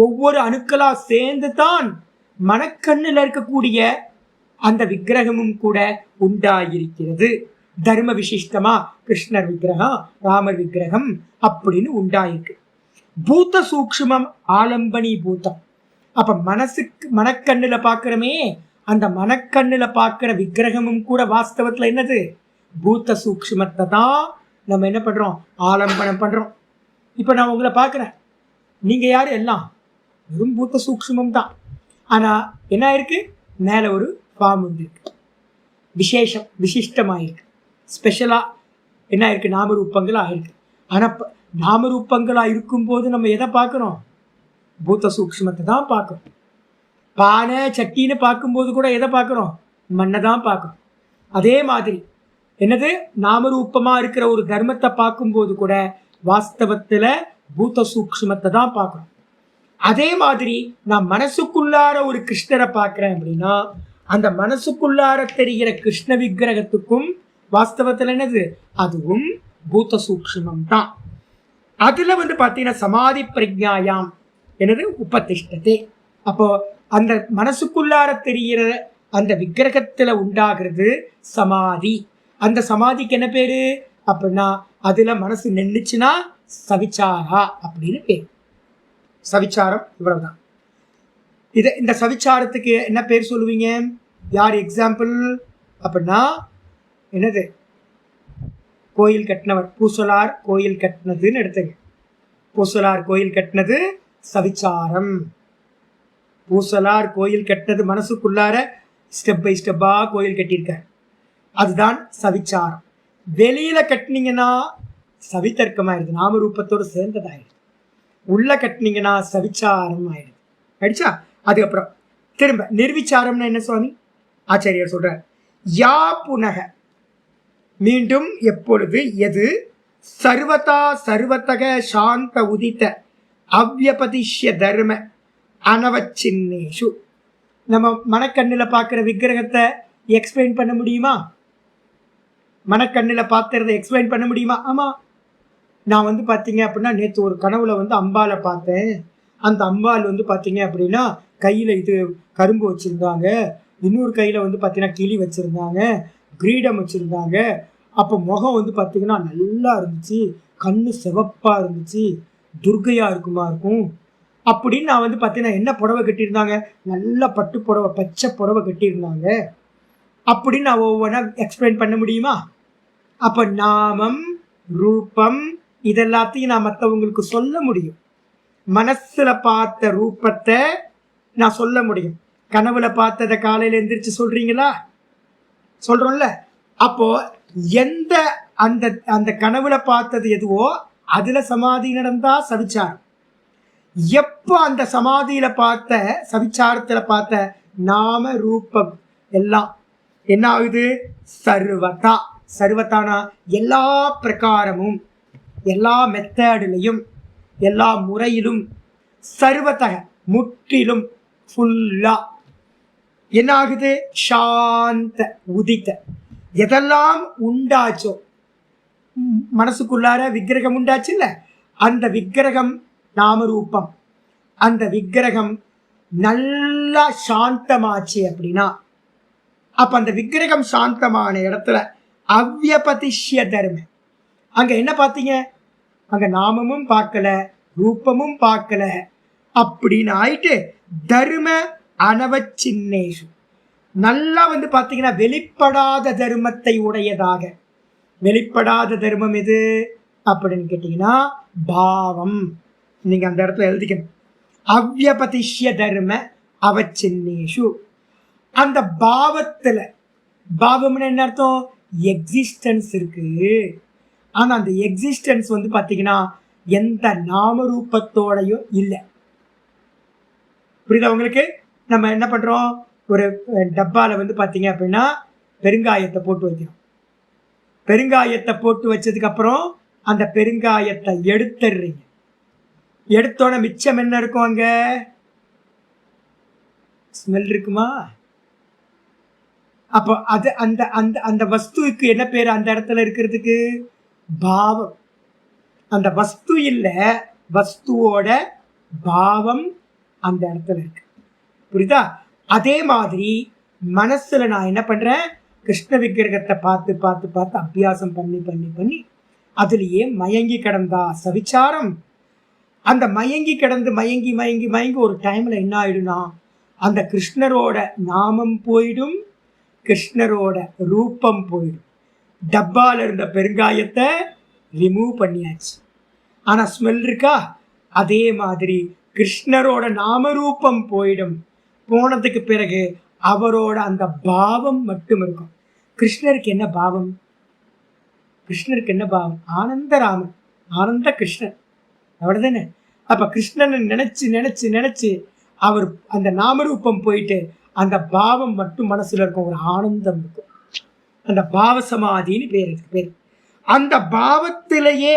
S2: ஒவ்வொரு அணுக்களா சேர்ந்து தான் மனக்கண்ணுல இருக்கக்கூடிய அந்த விக்கிரகமும் கூட உண்டாயிருக்கிறது. தர்ம விசிஷ்டமா கிருஷ்ணர் விக்கிரகம் ராமர் விக்கிரகம் அப்படின்னு உண்டாயிருக்கு. பூத்த சூக்ஷ்மம் ஆலம்பனி பூதம். அப்ப மனக்கண்ணுல பாக்குறமே, அந்த மனக்கண்ணுல பாக்குற விக்கிரகமும் கூட வாஸ்தவத்துல என்னது? பூத்த சூக்ஷ்மத்தை தான் நம்ம என்ன பண்றோம்? ஆலம்பனம் பண்றோம். இப்ப நான் உங்களை பாக்குறேன், நீங்க யாரு? எல்லாம் வெறும் பூத்த சூக்ஷ்மம் தான். ஆனா என்ன இருக்கு, மேல ஒரு ஃபார்ம் இருக்கு, விசேஷம் விசிஷ்டமாயிருக்கு, ஸ்பெஷலா என்ன இருக்கு, நாமரூபங்களா இருக்கு. ஆனா நாமரூபங்களா இருக்கும்போது நம்ம எதை பார்க்கிறோம், பூத்த சூக்ஷ்மத்தை தான் பார்க்கிறோம். பானை சட்டின்னு பார்க்கும்போது கூட எதை பார்க்கிறோம், மண்ணை தான் பார்க்கிறோம். அதே மாதிரி என்னது, நாமரூபமா இருக்கிற ஒரு தர்மத்தை பார்க்கும்போது கூட வாஸ்தவத்துல பூத்த சூக்ஷ்மத்தை தான் பார்க்கிறோம். அதே மாதிரி நான் மனசுக்குள்ளார ஒரு கிருஷ்ணரை பார்க்கிறேன் அப்படின்னா அந்த மனசுக்குள்ளார தெரிகிற கிருஷ்ண விக்கிரகத்துக்கும் வாஸ்தவத்துல என்னது, அதுவும் பூத்த சூக்ஷ்மம் தான். அதுல பாத்தீங்கன்னா சமாதி பிரஜாயாம் என்னது உபதிஷ்டதே. அப்போ அந்த மனசுக்குள்ளார தெரிகிற அந்த விக்கிரகத்துல உண்டாகிறது சமாதி. அந்த சமாதிக்கு என்ன பேரு அப்படின்னா, அதுல மனசு நின்றுச்சுன்னா சவிச்சாரா அப்படின்னு பேரு. சவிச்சாரம் இவ்வளவுதான். இந்த சவிச்சாரத்துக்கு என்ன பேர் சொல்லுவீங்க, யார் எக்ஸாம்பிள் அப்படின்னா என்னது, கோயில் கட்டினவர், பூசலார் கோயில் கட்டினதுன்னு எடுத்துங்க. பூசலார் கோயில் கட்டினது சவிச்சாரம். பூசலார் கோயில் கட்டினது மனசுக்குள்ளார ஸ்டெப் பை ஸ்டெப்பா கோயில் கட்டியிருக்கார், அதுதான் சவிச்சாரம். வெளியில கட்டினீங்கன்னா சவித்தர்க்கமாயிடுது, நாமரூபத்தோடு சேர்ந்ததாயிடுது. உள்ள கட்டினீங்கன்னா சவிச்சாரம் ஆயிடுது. ஆயிடுச்சா? அதுக்கப்புறம் திரும்ப நிர்விச்சாரம்னா என்ன சுவாமி ஆச்சாரியர் சொல்றார், யா புனக மீண்டும் எப்பொழுது எது சர்வதா சர்வத்தக சாந்த உதித்த அவ்யபதிஷ்ய தர்ம அனவச்சின்னேஷு. நம்ம மனக்கண்ணில் பார்க்குற விக்கிரகத்தை எக்ஸ்பிளைன் பண்ண முடியுமா, மனக்கண்ணில் பார்த்துறத எக்ஸ்பிளைன் பண்ண முடியுமா? ஆமாம். நான் பார்த்தீங்க அப்படின்னா நேற்று ஒரு கனவுல அம்பாலை பார்த்தேன். அந்த அம்பாள் பார்த்தீங்க அப்படின்னா கையில் இது கரும்பு வச்சுருந்தாங்க, இன்னொரு கையில் பார்த்தீங்கன்னா கிளி வச்சுருந்தாங்க, கிரீடம் வச்சுருந்தாங்க. அப்போ முகம் பார்த்தீங்கன்னா நல்லா இருந்துச்சு, கண்ணு சிவப்பாக இருந்துச்சு, துர்கையாக இருக்குமா இருக்கும் அப்படின்னு நான் பார்த்தீங்கன்னா என்ன புடவை கட்டியிருந்தாங்க, நல்ல பட்டு புடவை, பச்சை புடவை கட்டியிருந்தாங்க அப்படின்னு நான் ஒவ்வொன்றா எக்ஸ்பிளைன் பண்ண முடியுமா? அப்போ நாமம் ரூபம் இதெல்லாத்தையும் நான் மற்றவங்களுக்கு சொல்ல முடியும். மனசுல பார்த்த ரூபத்தை நான் சொல்ல முடியும். கனவுல பார்த்ததை காலையில எந்திரிச்சு சொல்றீங்களா, சொல்றோம்ல. அப்போ எந்த அந்த அந்த கனவுல பார்த்தது எதுவோ அதுல சமாதி நடந்தா சவிச்சாரம். எப்போ அந்த சமாதியில பார்த்த சவிச்சாரத்துல பார்த்த நாம ரூபம் எல்லாம் என்ன ஆகுது, சர்வதா. சர்வத்தானா எல்லா பிரகாரமும், எல்லா மெத்தடிலையும், எல்லா முறையிலும், சர்வத்தக முற்றிலும், ஃபுல்லா என்ன ஆகுது, சாந்த உதித்த. எதெல்லாம் உண்டாச்சோ மனசுக்குள்ளார விக்கிரகம் உண்டாச்சு இல்ல, அந்த விக்கிரகம் நாமரூபம், அந்த விக்கிரகம் நல்லா சாந்தமாச்சு அப்படின்னா அப்ப அந்த விக்கிரகம் சாந்தமான இடத்துல அவ்யபதிஷ்ய தர்ம, அங்க என்ன பார்த்தீங்க, அங்க நாமமும் பார்க்கல ரூபமும் பார்க்கல அப்படின்னு ஆயிட்டு தர்ம அனவச்சின்னேஷு, நல்லா பார்த்தீங்கன்னா வெளிப்படாத தர்மத்தை உடையதாக. வெளிப்படாத தர்மம் எது அப்படின்னு கேட்டீங்கன்னா பாவம். நீங்க அந்த இடத்துல எழுதிக்கணும், அவ்யபதிஷ்ய தர்ம அவச்சின்னேஷு. அந்த பாவத்துல, பாவம்னு என்ன அர்த்தம், எக்ஸிஸ்டன்ஸ் இருக்கு. ஆனா அந்த எக்ஸிஸ்டன்ஸ் பார்த்தீங்கன்னா எந்த நாமரூபத்தோடையும் இல்லை. புரியுதா உங்களுக்கு? நம்ம என்ன பண்றோம், ஒரு டப்பால பார்த்தீங்க அப்படின்னா பெருங்காயத்தை போட்டு வைக்கிறோம். பெருங்காயத்தை போட்டு வச்சதுக்கு அப்புறம் அந்த பெருங்காயத்தை எடுத்துடுறீங்க. எடுத்தோட மிச்சம் என்ன இருக்கும், அங்க ஸ்மெல் இருக்குமா? அப்போ அது அந்த அந்த அந்த வஸ்துவுக்கு என்ன பேர், அந்த இடத்துல இருக்கிறதுக்கு பாவம். அந்த வஸ்து இல்லை, வஸ்துவோட பாவம் அந்த இடத்துல இருக்கு. புரியுதா? அதே மாதிரி மனசுல நான் என்ன பண்றேன், கிருஷ்ண விக்கிரகத்தை பார்த்து பார்த்து பார்த்து அபியாசம் பண்ணி பண்ணி பண்ணி அதுலயே மயங்கி கிடந்தா சவிச்சாரம். அந்த மயங்கி கிடந்து மயங்கி மயங்கி மயங்கி ஒரு டைம்ல என்ன ஆயிடும்னா அந்த கிருஷ்ணரோட நாமம் போயிடும், கிருஷ்ணரோட ரூபம் போயிடும். டப்பால இருந்த பெருங்காயத்தை ரிமூவ் பண்ணியாச்சு, ஆனா ஸ்மெல் இருக்கா? அதே மாதிரி கிருஷ்ணரோட நாமரூபம் போயிடும். போனதுக்கு பிறகு அவரோட அந்த பாவம் மட்டும் இருக்கும். கிருஷ்ணருக்கு என்ன பாவம்? கிருஷ்ணருக்கு என்ன பாவம்? ஆனந்தராமன், ஆனந்த கிருஷ்ணன், அவ்வளவுதானே. அப்ப கிருஷ்ணனை நினைச்சு நினைச்சு நினைச்சு அவர் அந்த நாமரூபம் போயிட்டு அந்த பாவம் மட்டும் மனசுல இருக்கும், ஒரு ஆனந்தம் இருக்கும். அந்த பாவ சமாதின்னு பேர். அந்த பாவத்திலேயே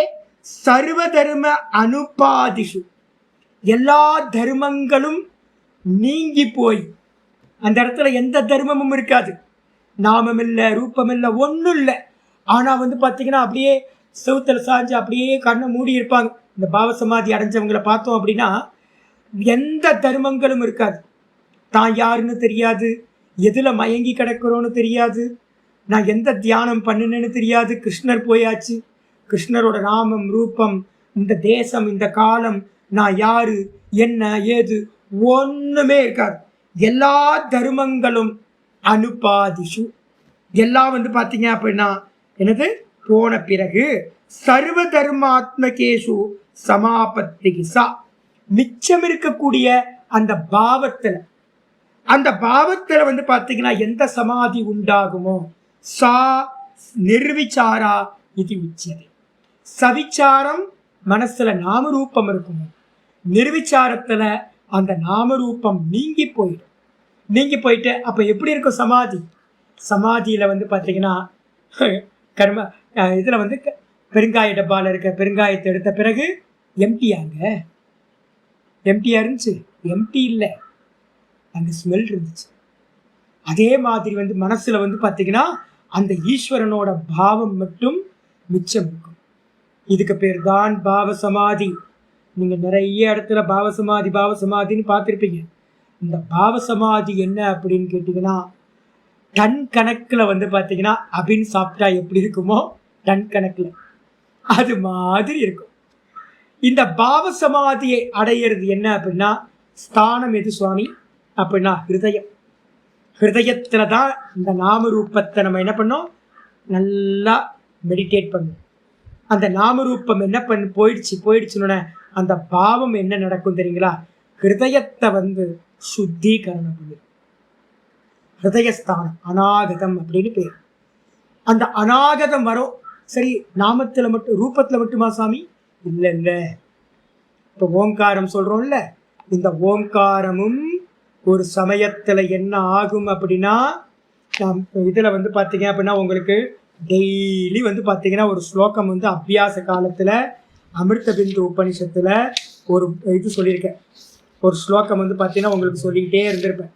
S2: சர்வ தர்ம அனுபாதிஷு, எல்லா தர்மங்களும் நீங்கி போய் அந்த இடத்துல எந்த தர்மமும் இருக்காது. நாமம் இல்லை, ரூபம் இல்லை, ஒன்றும் இல்லை. ஆனால் பார்த்தீங்கன்னா அப்படியே செவுத்தில் சாஞ்சு அப்படியே கண்ணை மூடி இருப்பாங்க. இந்த பாவசமாதி அடைஞ்சவங்களை பார்த்தோம் அப்படின்னா எந்த தர்மங்களும் இருக்காது. தான் யாருன்னு தெரியாது, எதில் மயங்கி கிடக்கிறோன்னு தெரியாது, நான் எந்த தியானம் பண்ணினேன்னு தெரியாது. கிருஷ்ணர் போயாச்சு. கிருஷ்ணரோட நாமம், ரூபம், இந்த தேசம், இந்த காலம், நான் யாரு, என்ன ஏது, ஒன்றுமே இருக்காது. எல்லா தர்மங்களும் அனுபாதிஷு, எல்லாம் பார்த்தீங்க அப்படின்னா என்னது, போன பிறகு சர்வ தர்மாத்மகேஷு சமாபத்தி சா, மிச்சம் இருக்கக்கூடிய அந்த பாவத்துல பார்த்தீங்கன்னா எந்த சமாதி உண்டாகுமோ சா நிர்விச்சாரா இது உச்சது. சவிச்சாரம் மனசுல நாமரூபம் இருக்குமோ, நிர்விச்சாரத்துல அந்த நாமரூபம் நீங்கி போயிடும். நீங்கி போயிட்டு அப்ப எப்படி இருக்கும் சமாதி? சமாதியில பார்த்தீங்கன்னா கர்ம இதுல பெருங்காய டப்பால இருக்க பெருங்காயத்தை எடுத்த பிறகு எம்டியா இருந்துச்சு? எம்டி இல்லை, அந்த ஸ்மெல் இருந்துச்சு. அதே மாதிரி மனசுல பார்த்தீங்கன்னா அந்த ஈஸ்வரனோட பாவம் மட்டும் மிச்சம் இருக்கும். இதுக்கு பேர் தான் பாவ சமாதி. நீங்க நிறைய இடத்துல பாவசமாதின்னு பார்த்துருப்பீங்க. இந்த பாவசமாதி என்ன அப்படின்னு கேட்டீங்கன்னா, டன் கணக்குல பார்த்தீங்கன்னா அபின் சாப்பிட்டா எப்படி இருக்குமோ டன் கணக்குல அது மாதிரி இருக்கும். இந்த பாவசமாதியை அடையிறது என்ன அப்படின்னா, ஸ்தானம் எது சுவாமி அப்படின்னா ஹிருதயம். ஹிருதயத்துல தான் இந்த நாமரூபத்தை நம்ம என்ன பண்ணோம், நல்லா மெடிடேட் பண்ணோம். அந்த நாமரூபம் என்ன போயிடுச்சுன்னு அந்த பாவம் என்ன நடக்கும் தெரியுங்களா? ஹிருதயத்தை சுத்தீகரணம் பண்ணு. ஹிருதயஸ்தானம் அநாகதம் அப்படின்னு பேர். அந்த அநாகதம் வரும். சரி, நாமத்துல மட்டும், ரூபத்துல மட்டுமா சாமி? இல்லை. இப்போ ஓங்காரம் சொல்றோம்ல, இந்த ஓங்காரமும் ஒரு சமயத்துல என்ன ஆகும் அப்படின்னா, இதுல பார்த்தீங்க அப்படின்னா உங்களுக்கு டெய்லி பார்த்தீங்கன்னா ஒரு ஸ்லோகம் அபியாச காலத்துல அமிர்த பிந்து உபனிஷத்துல ஒரு இது சொல்லியிருக்கேன். ஒரு ஸ்லோகம் பார்த்தீங்கன்னா உங்களுக்கு சொல்லிக்கிட்டே இருந்திருப்பேன்.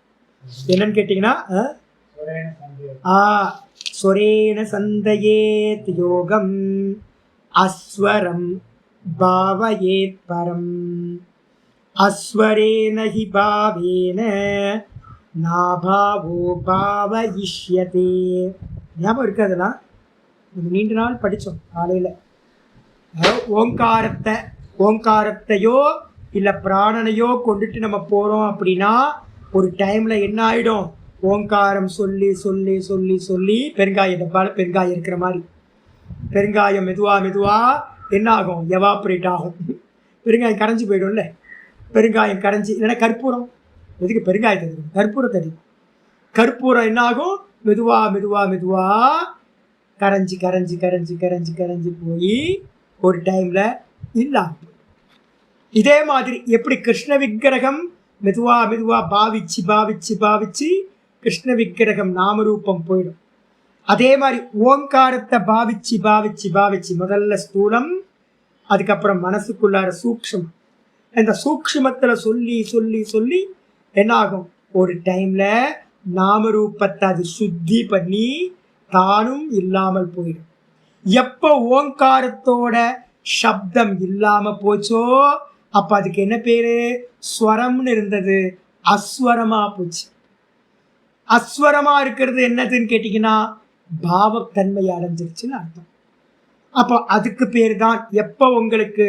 S2: என்னன்னு கேட்டீங்கன்னா, ஸ்வரேன சந்தயேத் யோகம் அஸ்வரம் பாவயேத் பரம் அஸ்வரேன ஹி பாவேன நாபாவோ பாவயிஷ்யதே. ஞாபகம் இருக்கு? அதெல்லாம் நம்ம நீண்ட நாள் படித்தோம் காலையில். ஓங்காரத்தையோ இல்லை பிராணனையோ கொண்டுட்டு நம்ம போகிறோம் அப்படின்னா ஒரு டைமில் என்ன ஆகிடும், ஓங்காரம் சொல்லி சொல்லி சொல்லி சொல்லி பெருங்காய டப்பால் பெருங்காயம் இருக்கிற மாதிரி பெருங்காயம் மெதுவாக என்ன ஆகும், எவாப்ரேட் ஆகும். பெருங்காயம் கரைஞ்சி போயிடும்ல. பெருங்காயம் கரைஞ்சி இல்லைன்னா கற்பூரம், எதுக்கு பெருங்காயத்தை தெரியும், கற்பூரம் தெரியும். கற்பூரம் என்ன ஆகும், மெதுவாக கரைஞ்சி கரைஞ்சி கரைஞ்சி கரைஞ்சி கரைஞ்சி போய் ஒரு டைமில் இல்லாமல். இதே மாதிரி எப்படி கிருஷ்ண விக்கிரகம் மெதுவாக பாவிச்சு கிருஷ்ண விக்கிரகம் நாமரூபம் போயிடும். அதே மாதிரி ஓங்காரத்தை பாவிச்சு முதல்ல ஸ்தூலம், அதுக்கப்புறம் மனசுக்குள்ளார சூக்ஷ்மம். இந்த சூக்ஷ்மத்தில் சொல்லி சொல்லி சொல்லி என்ன ஆகும், ஒரு டைம்ல நாமரூபத்தை அது சுத்தி பண்ணி தானும் இல்லாமல் போயிடும். எப்போ ஓங்காரத்தோட சப்தம் இல்லாம போச்சோ அப்ப அதுக்கு என்ன பேரு, ஸ்வரம்னு இருந்தது அஸ்வரமா போச்சு. அஸ்வரமா இருக்கிறது என்னதுன்னு கேட்டீங்கன்னா பாவத்தன்மை அடைஞ்சிருச்சுன்னு அர்த்தம். அப்போ அதுக்கு பேர் தான் எப்போ உங்களுக்கு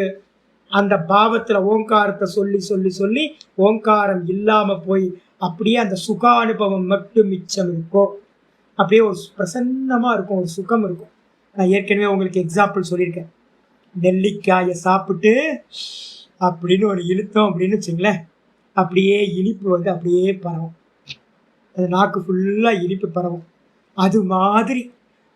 S2: அந்த பாவத்துல ஓங்காரத்தை சொல்லி சொல்லி சொல்லி ஓங்காரம் இல்லாம போய் அப்படியே அந்த சுக அனுபவம் மட்டும் மிச்சம் இருக்கும். அப்படியே ஒரு பிரசன்னமா இருக்கும், ஒரு சுகம் இருக்கும். நான் ஏற்கனவே உங்களுக்கு எக்ஸாம்பிள் சொல்லியிருக்கேன். நெல்லிக்காயை சாப்பிட்டு அப்படின்னு ஒரு இழுத்தோம் அப்படின்னு வச்சுங்களேன், அப்படியே இனிப்பு வந்து அப்படியே பரவும். அது நாக்கு ஃபுல்லாக இனிப்பு பரவும். அது மாதிரி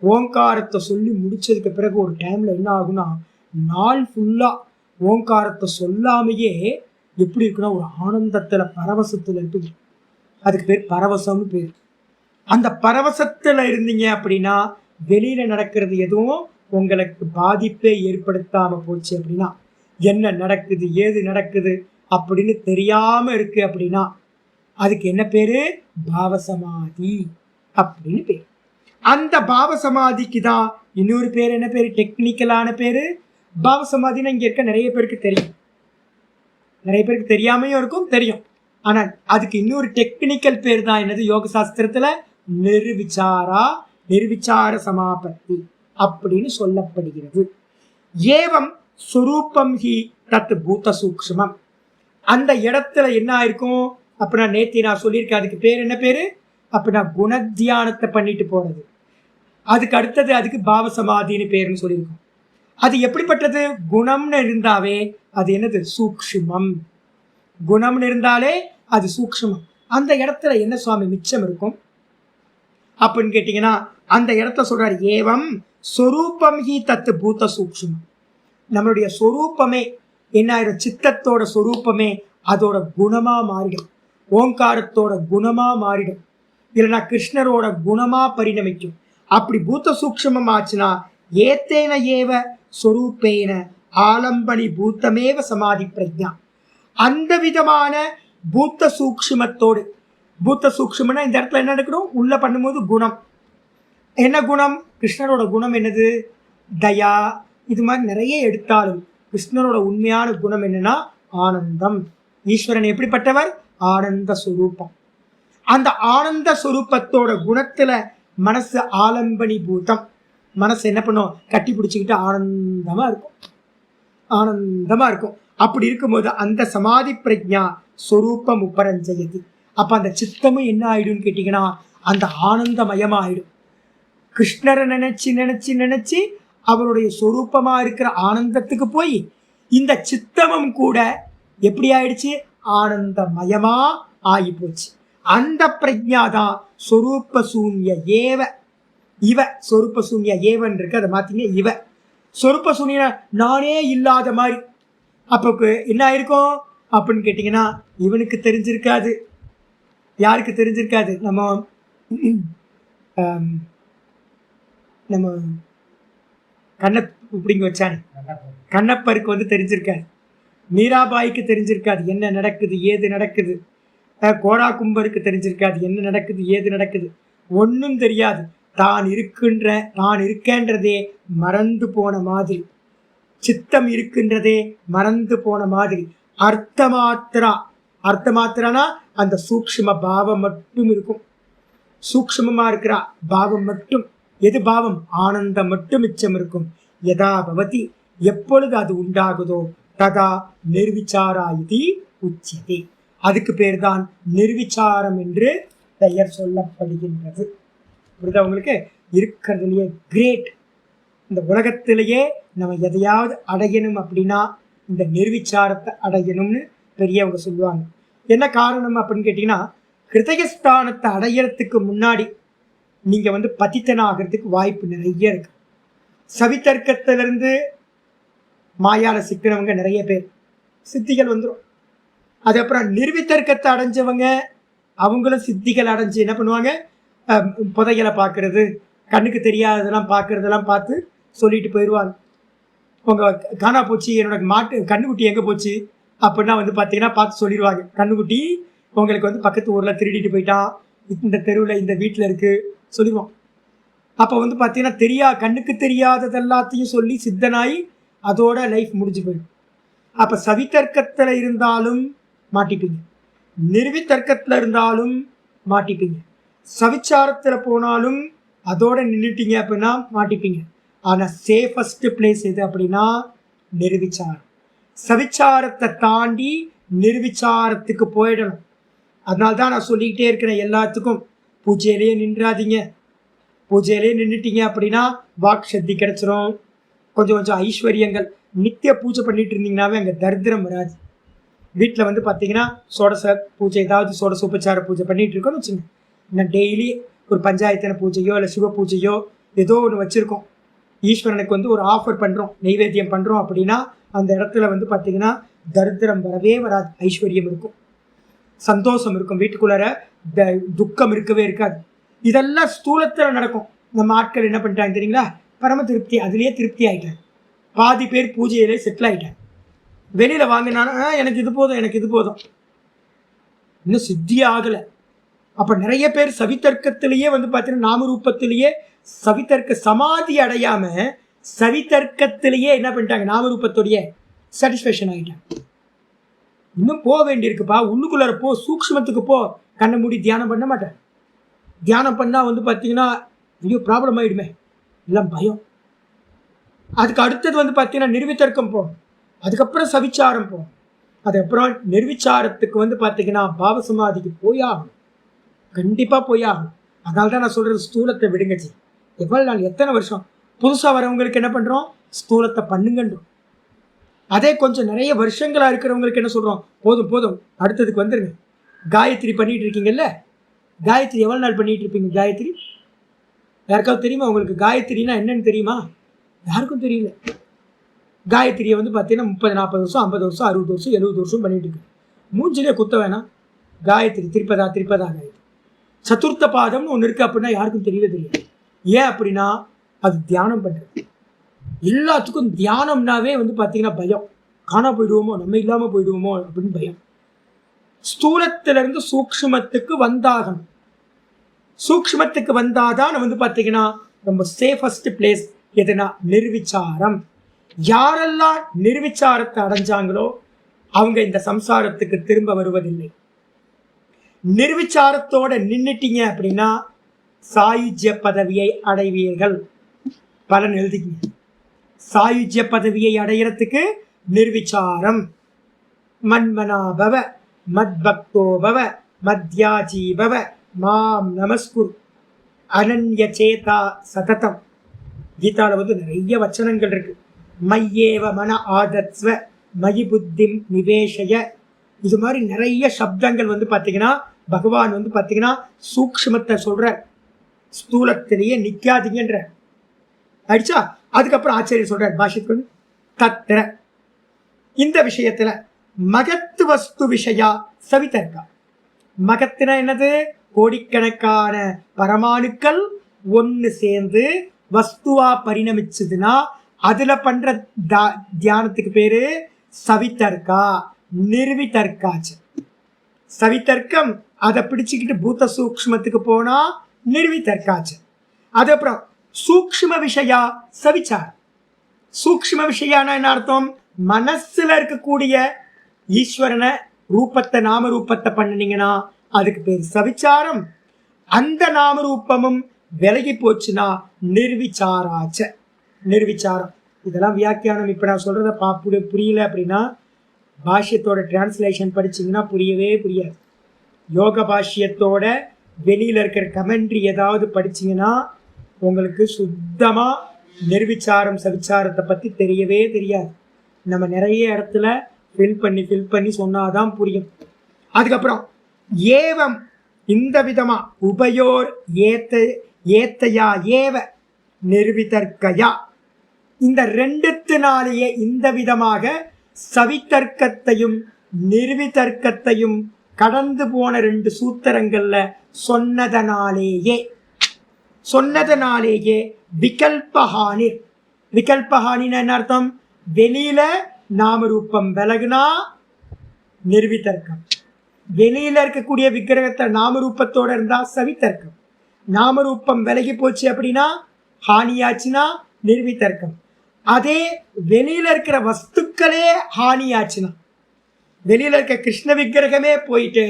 S2: ஓங்காரத்தை சொல்லி முடிச்சதுக்கு பிறகு ஒரு டைமில் என்ன ஆகுனா, நாள் ஃபுல்லாக ஓங்காரத்தை சொல்லாமையே எப்படி இருக்குன்னா ஒரு ஆனந்தத்தில் பரவசத்தில் இருக்குது. அதுக்கு பேர் பரவசம்னு பேர். அந்த பரவசத்தில் இருந்தீங்க அப்படின்னா வெளியில் நடக்கிறது எதுவும் உங்களுக்கு பாதிப்பே ஏற்படுத்தாமல் போச்சு அப்படின்னா, என்ன நடக்குது ஏது நடக்குது அப்படின்னு தெரியாமல் இருக்கு அப்படின்னா அதுக்கு என்ன பேர்? பாவசமாதி அப்படின்னு பேர். அந்த பாவசமாதிக்கு தான் இன்னொரு பேர் என்ன பேர்? டெக்னிக்கலான பேர் பாவசமாதின்னு இங்கே இருக்க நிறைய பேருக்கு தெரியும், நிறைய பேருக்கு தெரியாமையும் இருக்கும், தெரியும். ஆனால் அதுக்கு இன்னொரு டெக்னிக்கல் பேர் தான் என்னது? யோக சாஸ்திரத்தில் நிர்விச்சார சமாபத்தி அப்படின்னு சொல்லப்படுகிறது. ஏவம் சுரூபம் ஹி தத் பூத சூக்ஷ்மம். அந்த இடத்துல என்ன ஆயிருக்கும் அப்படின்னா, நேத்தி நான் சொல்லியிருக்கேன், அதுக்கு பேர் என்ன பேரு அப்படின்னா குணத்தியானத்தை பண்ணிட்டு போறது. அதுக்கு அடுத்தது அதுக்கு பாவசமாதின்னு பேருன்னு சொல்லியிருக்கோம். அது எப்படிப்பட்டது? குணம்னு இருந்தாவே அது என்னது? சூக்ஷ்மம். குணம்னு இருந்தாலே அது சூக்ஷ்மம். அந்த இடத்துல என்ன சுவாமி மிச்சம் இருக்கும் அப்படின்னு கேட்டீங்கன்னா, அந்த இடத்த சொல்றாரு ஏவம் சொரூபம் ஹி தத்து பூத சூக்ஷ்மம். நம்மளுடைய சொரூப்பமே என்ன ஆயிடும்? சித்தத்தோட சொரூப்பமே அதோட குணமா மாறிடும், ஓங்காரத்தோட குணமா மாறிடும், இல்லைன்னா கிருஷ்ணரோட குணமா பரிணமிக்கும். அப்படி பூத்த சூக்ஷ்மம் ஆச்சுன்னா ஏத்தேன ஏவ சொரூப்பேன ஆலம்பனி பூத்தமேவ சமாதி பிரஜா. அந்த விதமான பூத்த சூக்ஷ்மத்தோடு, பூத்த சூக்ஷ்மம்னா இந்த இடத்துல என்ன நடக்கணும்? உள்ள பண்ணும்போது குணம். என்ன குணம்? கிருஷ்ணரோட குணம் என்னது? தயா. இது மாதிரி நிறைய எடுத்தாலும் கிருஷ்ணரோட உண்மையான குணம் என்னன்னா ஆனந்தம். ஈஸ்வரன் எப்படிப்பட்டவர்? ஆனந்த சுரூபம். அந்த ஆனந்த சுரூபத்தோட குணத்துல மனசு ஆலம்பனி பூதம். மனசு என்ன பண்ணும்? கட்டி பிடிச்சிக்கிட்டு ஆனந்தமா இருக்கும், ஆனந்தமா இருக்கும். அப்படி இருக்கும்போது அந்த சமாதி பிரஜா சொரூபம் உபரஞ்சயது. அப்ப அந்த சித்தமும் என்ன ஆயிடும்னு கேட்டீங்கன்னா அந்த ஆனந்தமயமாயிடும். கிருஷ்ணரை நினைச்சு நினைச்சு நினைச்சு அவருடைய சொரூபமா இருக்கிற ஆனந்தத்துக்கு போய் இந்த சித்தமும் கூட எப்படி ஆயிடுச்சு? ஆனந்தமயமா ஆகி போச்சு. அந்த பிரஜா தான் சொரூப சூன்ய ஏவ இவ. சொரூப சூன்ய ஏவன் இருக்கு, அதை மாத்தீங்க இவ. சொரூப சூன்ய நானே இல்லாத மாதிரி. அப்போ என்ன ஆயிருக்கும் அப்படின்னு கேட்டீங்கன்னா இவனுக்கு தெரிஞ்சிருக்காது. யாருக்கு தெரிஞ்சிருக்காது? நம்ம கண்ணை பிடிங்க வச்சானே கண்ணப்பருக்கு வந்து தெரிஞ்சிருக்காது, மீராபாய்க்கு தெரிஞ்சிருக்காது என்ன நடக்குது ஏது நடக்குது, கோடா கும்பருக்கு தெரிஞ்சிருக்காது என்ன நடக்குது ஏது நடக்குது, ஒன்றும் தெரியாது. தான் இருக்கேன்றதே மறந்து போன மாதிரி, சித்தம் இருக்கின்றதே மறந்து போன மாதிரி. அர்த்தமாத்திரானா அந்த சூக்ஷ்ம பாவம் மட்டும் இருக்கும். சூக்ஷ்மமா இருக்கிற பாவம் மட்டும். எது பாவம்? ஆனந்தம் மட்டும் மிச்சம் இருக்கும். யதா பவதி, எப்பொழுது அது உண்டாகுதோ ததா நிர்விச்சாரா இது உச்சியதே. அதுக்கு பேர் தான் நிர்விச்சாரம் என்று பெயர் சொல்லப்படுகின்றது. புரியுதா உங்களுக்கு? இருக்கிறதுலையே கிரேட், இந்த உலகத்திலேயே நம்ம எதையாவது அடையணும் அப்படின்னா இந்த நிர்விச்சாரத்தை அடையணும்னு பெரியவங்க சொல்லுவாங்க. என்ன காரணம் அப்படின்னு கேட்டீங்கன்னா, ஹிருதயஸ்தானத்தை அடையறதுக்கு முன்னாடி நீங்க வந்து பதித்தனாகிறதுக்கு வாய்ப்பு நிறைய இருக்கு. சவித்தர்க்கத்திலிருந்து மாயால சிக்கினவங்க நிறைய பேர் சித்திகள் வந்துடும். அதுக்கப்புறம் நிர்வித்தர்க்கத்தை அடைஞ்சவங்க அவங்களும் சித்திகள் அடைஞ்சு என்ன பண்ணுவாங்க? புதைகளை பார்க்கறது, கண்ணுக்கு தெரியாததெல்லாம் பார்க்கறதெல்லாம் பார்த்து சொல்லிட்டு போயிடுவாங்க. உங்கள் காணா போச்சு, என்னோட கண்ணுக்குட்டி எங்கே போச்சு அப்படின்னா வந்து பார்த்தீங்கன்னா பார்த்து சொல்லிடுவாங்க. கண்ணுக்குட்டி உங்களுக்கு வந்து பக்கத்து ஊரில் திருடிட்டு போயிட்டான், இந்த தெருவில் இந்த வீட்டில் இருக்குது சொல்லிடுவோம். அப்போ வந்து பார்த்தீங்கன்னா கண்ணுக்கு தெரியாதது எல்லாத்தையும் சொல்லி சித்தனாகி அதோட லைஃப் முடிஞ்சு போயிடும். அப்போ சவித்தர்க்கத்தில் இருந்தாலும் மாட்டிப்பீங்க, நிர்வித்தர்க்கத்தில் இருந்தாலும் மாட்டிப்பீங்க, சவிச்சாரத்தில் போனாலும் அதோட நின்றுட்டீங்க அப்படின்னா மாட்டிப்பீங்க. ஆனால் சேஃபஸ்ட் பிளேஸ் எது அப்படின்னா நிர்விச்சாரம். சவிச்சாரத்தை தாண்டி நிர்விச்சாரத்துக்கு போயிடணும். அதனால தான் நான் சொல்லிக்கிட்டே இருக்கிறேன் எல்லாத்துக்கும், பூஜையிலேயே நின்றாதீங்க. பூஜையிலேயே நின்றுட்டீங்க அப்படின்னா வாக் சக்தி கிடைச்சிரும், கொஞ்சம் கொஞ்சம் ஐஸ்வர்யங்கள் நித்திய பூஜை பண்ணிட்டு இருந்தீங்கன்னாவே அங்கே தரித்திரம் வராது. வீட்டில் வந்து பார்த்தீங்கன்னா சோடச பூஜை, ஏதாவது சோடச உபச்சார பூஜை பண்ணிட்டு இருக்கோம்னு வச்சுங்க. நான் டெய்லி ஒரு பஞ்சாயத்தன பூஜையோ இல்லை சிவ பூஜையோ ஏதோ ஒன்று வச்சுருக்கோம், ஈஸ்வரனுக்கு வந்து ஒரு ஆஃபர் பண்ணுறோம், நெய்வேத்தியம் பண்ணுறோம் அப்படின்னா அந்த இடத்துல வந்து பார்த்தீங்கன்னா தரித்திரம் வரவே வராது. ஐஸ்வர்யம் இருக்கும், சந்தோஷம் இருக்கும், வீட்டுக்குள்ளார துக்கம் இருக்கவே இருக்காது. இதெல்லாம் ஸ்தூலத்தில் நடக்கும். நம்ம ஆட்கள் என்ன பண்ணிட்டாங்க தெரியுங்களா, பரம திருப்தி, அதுலேயே திருப்தி ஆகிட்டாங்க. பாதி பேர் பூஜையிலே செட்டில் ஆகிட்டாங்க. வெளியில் வாங்கினாலும் எனக்கு இது போதும், எனக்கு இது போதும், இன்னும் சித்தி ஆகலை. அப்போ நிறைய பேர் சவித்தர்க்கத்திலேயே வந்து பார்த்தீங்கன்னா நாமரூபத்திலேயே சவித்தர்க்க சமாதி அடையாமல் சவித்தர்க்கத்திலேயே என்ன பண்ணிட்டாங்க, நாமரூபத்தோடைய சாட்டிஸ்ஃபேக்ஷன் ஆகிட்டாங்க. இன்னும் போக வேண்டியிருக்குப்பா, உள்ளுக்குள்ளார போ, சூக்ஷ்மத்துக்கு போ. கண்ணை மூடி தியானம் பண்ண மாட்டேன். தியானம் பண்ணால் வந்து பார்த்தீங்கன்னா ஐயோ ப்ராப்ளம் ஆகிடுமே, எல்லாம் பயம். அதுக்கு அடுத்தது வந்து பார்த்தீங்கன்னா நிர்வித்தர்க்கம் போகும், அதுக்கப்புறம் சவிச்சாரம் போகும், அதுக்கப்புறம் நிர்விச்சாரத்துக்கு வந்து பார்த்தீங்கன்னா பாவசமாதிக்கு போயாகும், கண்டிப்பாக போயாகும். அதனால தான் நான் சொல்கிறது ஸ்தூலத்தை விடுங்கச்சி. எவ்வளோ நாள், எத்தனை வருஷம் புதுசாக வரவங்களுக்கு என்ன பண்ணுறோம், ஸ்தூலத்தை பண்ணுங்கன்றோம். அதே கொஞ்சம் நிறைய வருஷங்களாக இருக்கிறவங்களுக்கு என்ன சொல்கிறோம், போதும் போதும் அடுத்ததுக்கு வந்துடுங்க. காயத்ரி பண்ணிகிட்டு இருக்கீங்கல்ல, காயத்ரி எவ்வளோ நாள் பண்ணிகிட்டு இருப்பீங்க? காயத்ரி யாருக்காவது தெரியுமா உங்களுக்கு? காயத்ரினா என்னன்னு தெரியுமா? யாருக்கும் தெரியல. காயத்ரியை வந்து பார்த்தீங்கன்னா 30, 40 வருஷம், 50 வருஷம், 60 வருஷம், 70 வருஷம் பண்ணிட்டு இருக்கு. மூஞ்சிலே குத்த வேணாம். காயத்ரி திரிப்பதா காயத்ரி சதுர்த்த பாதம்னு ஒன்று இருக்குது அப்படின்னா யாருக்கும் தெரியவே தெரியாது. ஏன் அப்படின்னா அது தியானம் பண்ணுறது. எல்லாத்துக்கும் தியானம்னாவே வந்து பார்த்தீங்கன்னா பயம், காணா போயிடுவோமோ, நம்ம இல்லாமல் போயிடுவோமோ அப்படின்னு பயம். ஸ்தூலத்திலிருந்து சூக்ஷ்மத்துக்கு வந்தாகணும். சூக்ஷ்மத்துக்கு வந்தாதான் வந்து பார்த்தீங்கன்னா ரொம்ப சேஃபஸ்ட் பிளேஸ் எதுனா நிர்விச்சாரம். யாரெல்லாம் நிர்விச்சாரத்தை அடைஞ்சாங்களோ அவங்க இந்த சம்சாரத்துக்கு திரும்ப வருவதில்லை. நிர்விச்சாரத்தோட நின்னுட்டீங்க அப்படின்னா சாயுஜ்ய பதவியை அடைவீர்கள். பலன் எழுதிக்கீங்க. சாயுஜ்ய பதவியை அடைகிறதுக்கு நிர்விச்சாரம். மன்மனாபவ மத்பக்தோபவ மத்யாஜீபவ மாம் நமஸ்குர் அனன்ய சேதா சததம். கீதாவில் வந்து நிறைய வச்சனங்கள் இருக்கு. மையேவ மன ஆதத்ஸ்வ மயி புத்திம் நிவேஷய. இது மாதிரி நிறைய சப்தங்கள் வந்து பார்த்தீங்கன்னா பகவான் வந்து பார்த்தீங்கன்னா சூக்ஷ்மத்தை சொல்ற, ஸ்தூலத்திலேயே நிற்காதீங்கன்ற ஆயிடுச்சா. அதுக்கப்புறம் ஆச்சரியர் சொல்ற பாஷிக்கு தத்திர இந்த விஷயத்துல மகத்து வஸ்து விஷயா சவிதர்க்கா. மகத்துனா என்னது? கோடிக்கணக்கான பரமாணுக்கள் ஒன்று சேர்ந்து வஸ்துவா பரிணமிச்சதுன்னா அதுல பண்ற தியானத்துக்கு பேரு சவிதர்க்கா, நிர்விதர்க்காச்சு. சவிதர்க்கம் அதை பிடிச்சுக்கிட்டு பூத சூக்ஷ்மத்துக்கு போனா நிர்விதர்க்காச்சு. அதுக்கப்புறம் சூக்ஷ்ம விஷயா சவிச்சாரம். சூக்ஷ்ம விஷயானா என்ன அர்த்தம்? மனசுல இருக்கக்கூடிய ஈஸ்வரனை ரூபத்தை நாம ரூபத்தை பண்ணினீங்கன்னா அதுக்கு பேர் சவிச்சாரம். அந்த நாம ரூபமும் விலகி போச்சுன்னா நிர்விச்சாராச்ச. நிர்விச்சாரம். இதெல்லாம் வியாக்கியானம். இப்போ நான் சொல்றத புரியல அப்படின்னா பாஷ்யத்தோட டிரான்ஸ்லேஷன் படிச்சிங்கன்னா புரியவே புரியாது. யோக பாஷ்யத்தோட வெளியில் இருக்கிற கமெண்ட்ரி ஏதாவது படிச்சிங்கன்னா உங்களுக்கு சுத்தமாக நிர்விச்சாரம் சவிச்சாரத்தை பற்றி தெரியவே தெரியாது. நம்ம நிறைய இடத்துல ஃபில் பண்ணி சொன்னாதான் புரியும். அதுக்கப்புறம் ஏவம் இந்த விதமா உபயோர் ஏத்தையா ஏவ நிர்விதர்க்கயா. இந்த ரெண்டுத்தினாலேயே இந்த விதமாக சவிதர்க்கத்தையும் நிர்விதர்க்கத்தையும் கடந்து போன 2 சூத்திரங்கள்ல சொன்னதனாலேயே விகல்பஹானி. விகல்பஹானின்னு என்ன அர்த்தம்? வெளியில நாமரூபம் விலகுனா நிர்விதர்க்கம். வெளியில இருக்கக்கூடிய விக்கிரகத்தை நாமரூபத்தோட இருந்தா சவிதர்க்கம். நாமரூபம் விலகி போச்சு அப்படின்னா ஹானியாச்சுன்னா நிர்விதர்க்கம். அதே வெளியில இருக்கிற வஸ்துக்களே ஹானியாச்சுன்னா, வெளியில இருக்க கிருஷ்ண விக்கிரகமே போயிட்டு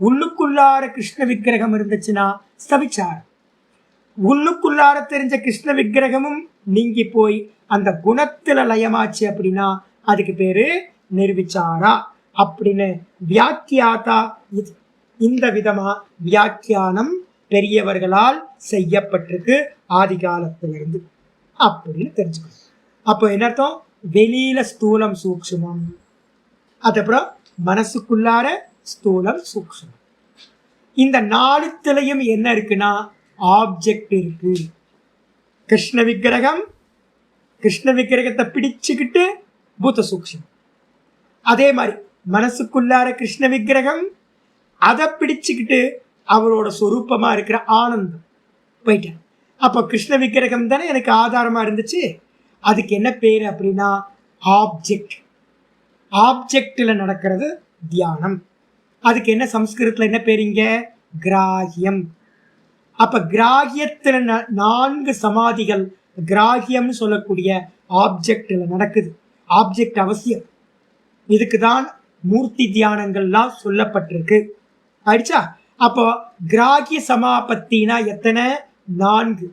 S2: உள்ளுக்குள்ளார கிருஷ்ண விக்கிரகம் இருந்துச்சுன்னா சவிச்சாரம். உள்ளுக்குள்ளார தெரிஞ்ச கிருஷ்ண விக்கிரகமும் நீங்கி போய் அந்த குணத்துல லயமாச்சு அப்படின்னா அதுக்கு பேரு நிர்விச்சாரா அப்படின்னு வியாக்கியாதா. இந்த விதமா வியாக்கியானம் பெரியவர்களால் செய்யப்பட்டிருக்கு ஆதி காலத்திலிருந்து அப்படின்னு தெரிஞ்சுக்கணும். அப்போ என்ன அர்த்தம்? வெளியில ஸ்தூலம் சூக்ஷ்மம், அதுக்கப்புறம் மனசுக்குள்ளார ஸ்தூலம் சூக்ஷ்மம். இந்த நாலுத்திலையும் என்ன இருக்குன்னா ஆப்ஜெக்ட் இருக்கு. கிருஷ்ண விக்கிரகம், கிருஷ்ண விக்கிரகத்தை பிடிச்சுக்கிட்டு பூத சூக்ஷ்மம். அதே மாதிரி மனசுக்குள்ளார கிருஷ்ண விக்கிரகம், அதை பிடிச்சுக்கிட்டு அவரோட சொரூபமா இருக்கிற ஆனந்தம் போயிட்டேன். அப்போ கிருஷ்ண விக்கிரகம் தானே எனக்கு ஆதாரமா இருந்துச்சு. அதுக்கு என்ன பேர் அப்படின்னா ஆப்ஜெக்ட். ஆப்ஜெக்டில் நடக்கிறது தியானம். அதுக்கு என்ன சம்ஸ்கிருதத்தில் என்ன பேருங்க? கிராகியம். அப்ப கிராகியத்துல 4 சமாதிகள் கிராகியம்னு சொல்லக்கூடிய ஆப்ஜெக்ட்ல நடக்குது. ஆப்ஜெக்ட் அவசியம். இதுக்குதான் மூர்த்தி தியானங்கள்லாம் சொல்லப்பட்டிருக்கு. ஆயிடுச்சா? அப்போ கிராகிய சமாபத்தினா எத்தனை? 4.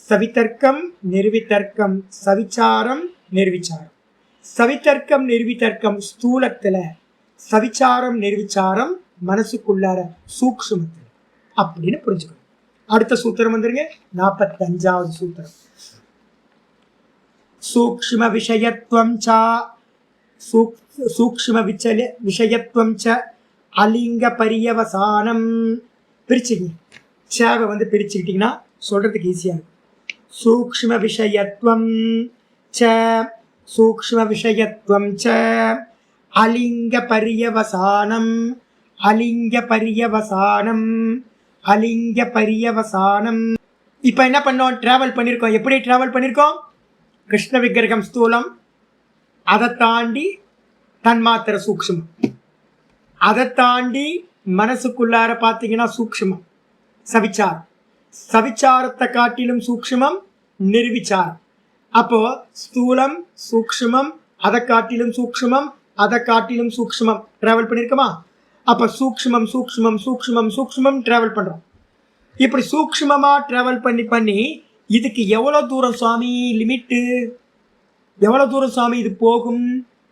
S2: சவிதர்க்கம், நிர்விதர்க்கம், சவிச்சாரம், நிர்விச்சாரம். சவிதர்க்கம் நிர்விதர்க்கம் ஸ்தூலத்துல, சவிச்சாரம் நிர்விச்சாரம் மனசுக்குள்ளார சூக்ஷ்மத்துல அப்படின்னு புரிஞ்சுக்கணும். அடுத்த சூத்திரம் வந்துருங்க, 45வது சூத்திரம். சூக்ஷ்ம விஷயத்துவம் ச, சூக்ஷ்ம விஷயத்துவம் ச அலிங்க பரியவசானம். பிரிச்சுங்க, சேவை வந்து பிரிச்சுக்கிட்டீங்கன்னா சொல்றதுக்கு ஈஸியா இருக்கும். சூக்ஷ்ம விஷயத்துவம் ச, சூக்ஷ்ம விஷயத்துவம் ச அலிங்க பரியவசானம், அலிங்க பரியவசானம், அலிங்க பரியவசானம். இப்போ என்ன பண்ணோம்? டிராவல் பண்ணியிருக்கோம். எப்படி டிராவல் பண்ணியிருக்கோம்? கிருஷ்ண விக்கிரகம் ஸ்தூலம், அதை தாண்டி தன்மாத்திர சூக்ஷ்மம், அதை தாண்டி மனசுக்குள்ளார பார்த்தீங்கன்னா சூக்ஷ்மம் சவிச்சாரம், சவிச்சாரத்தை காட்டிலும் சூக்ஷ்மம் நிர்விச்சாரம். அப்போ ஸ்தூலம் சூக்ஷ்மம், அதை காட்டிலும் சூக்ஷ்மம், அதை காட்டிலும் சூக்ஷ்மம் டிராவல் பண்ணியிருக்கோமா? அப்போ சூக்ஷ்மம் சூக்ஷ்மம் சூக்ஷ்மம் சூக்ஷ்மம் டிராவல் பண்ணுறோம். இப்படி சூக்ஷ்மமாக டிராவல் பண்ணி பண்ணி இதுக்கு எவ்வளோ தூரம் சுவாமி லிமிட்டு, எவ்வளோ தூரம் சுவாமி இது போகும்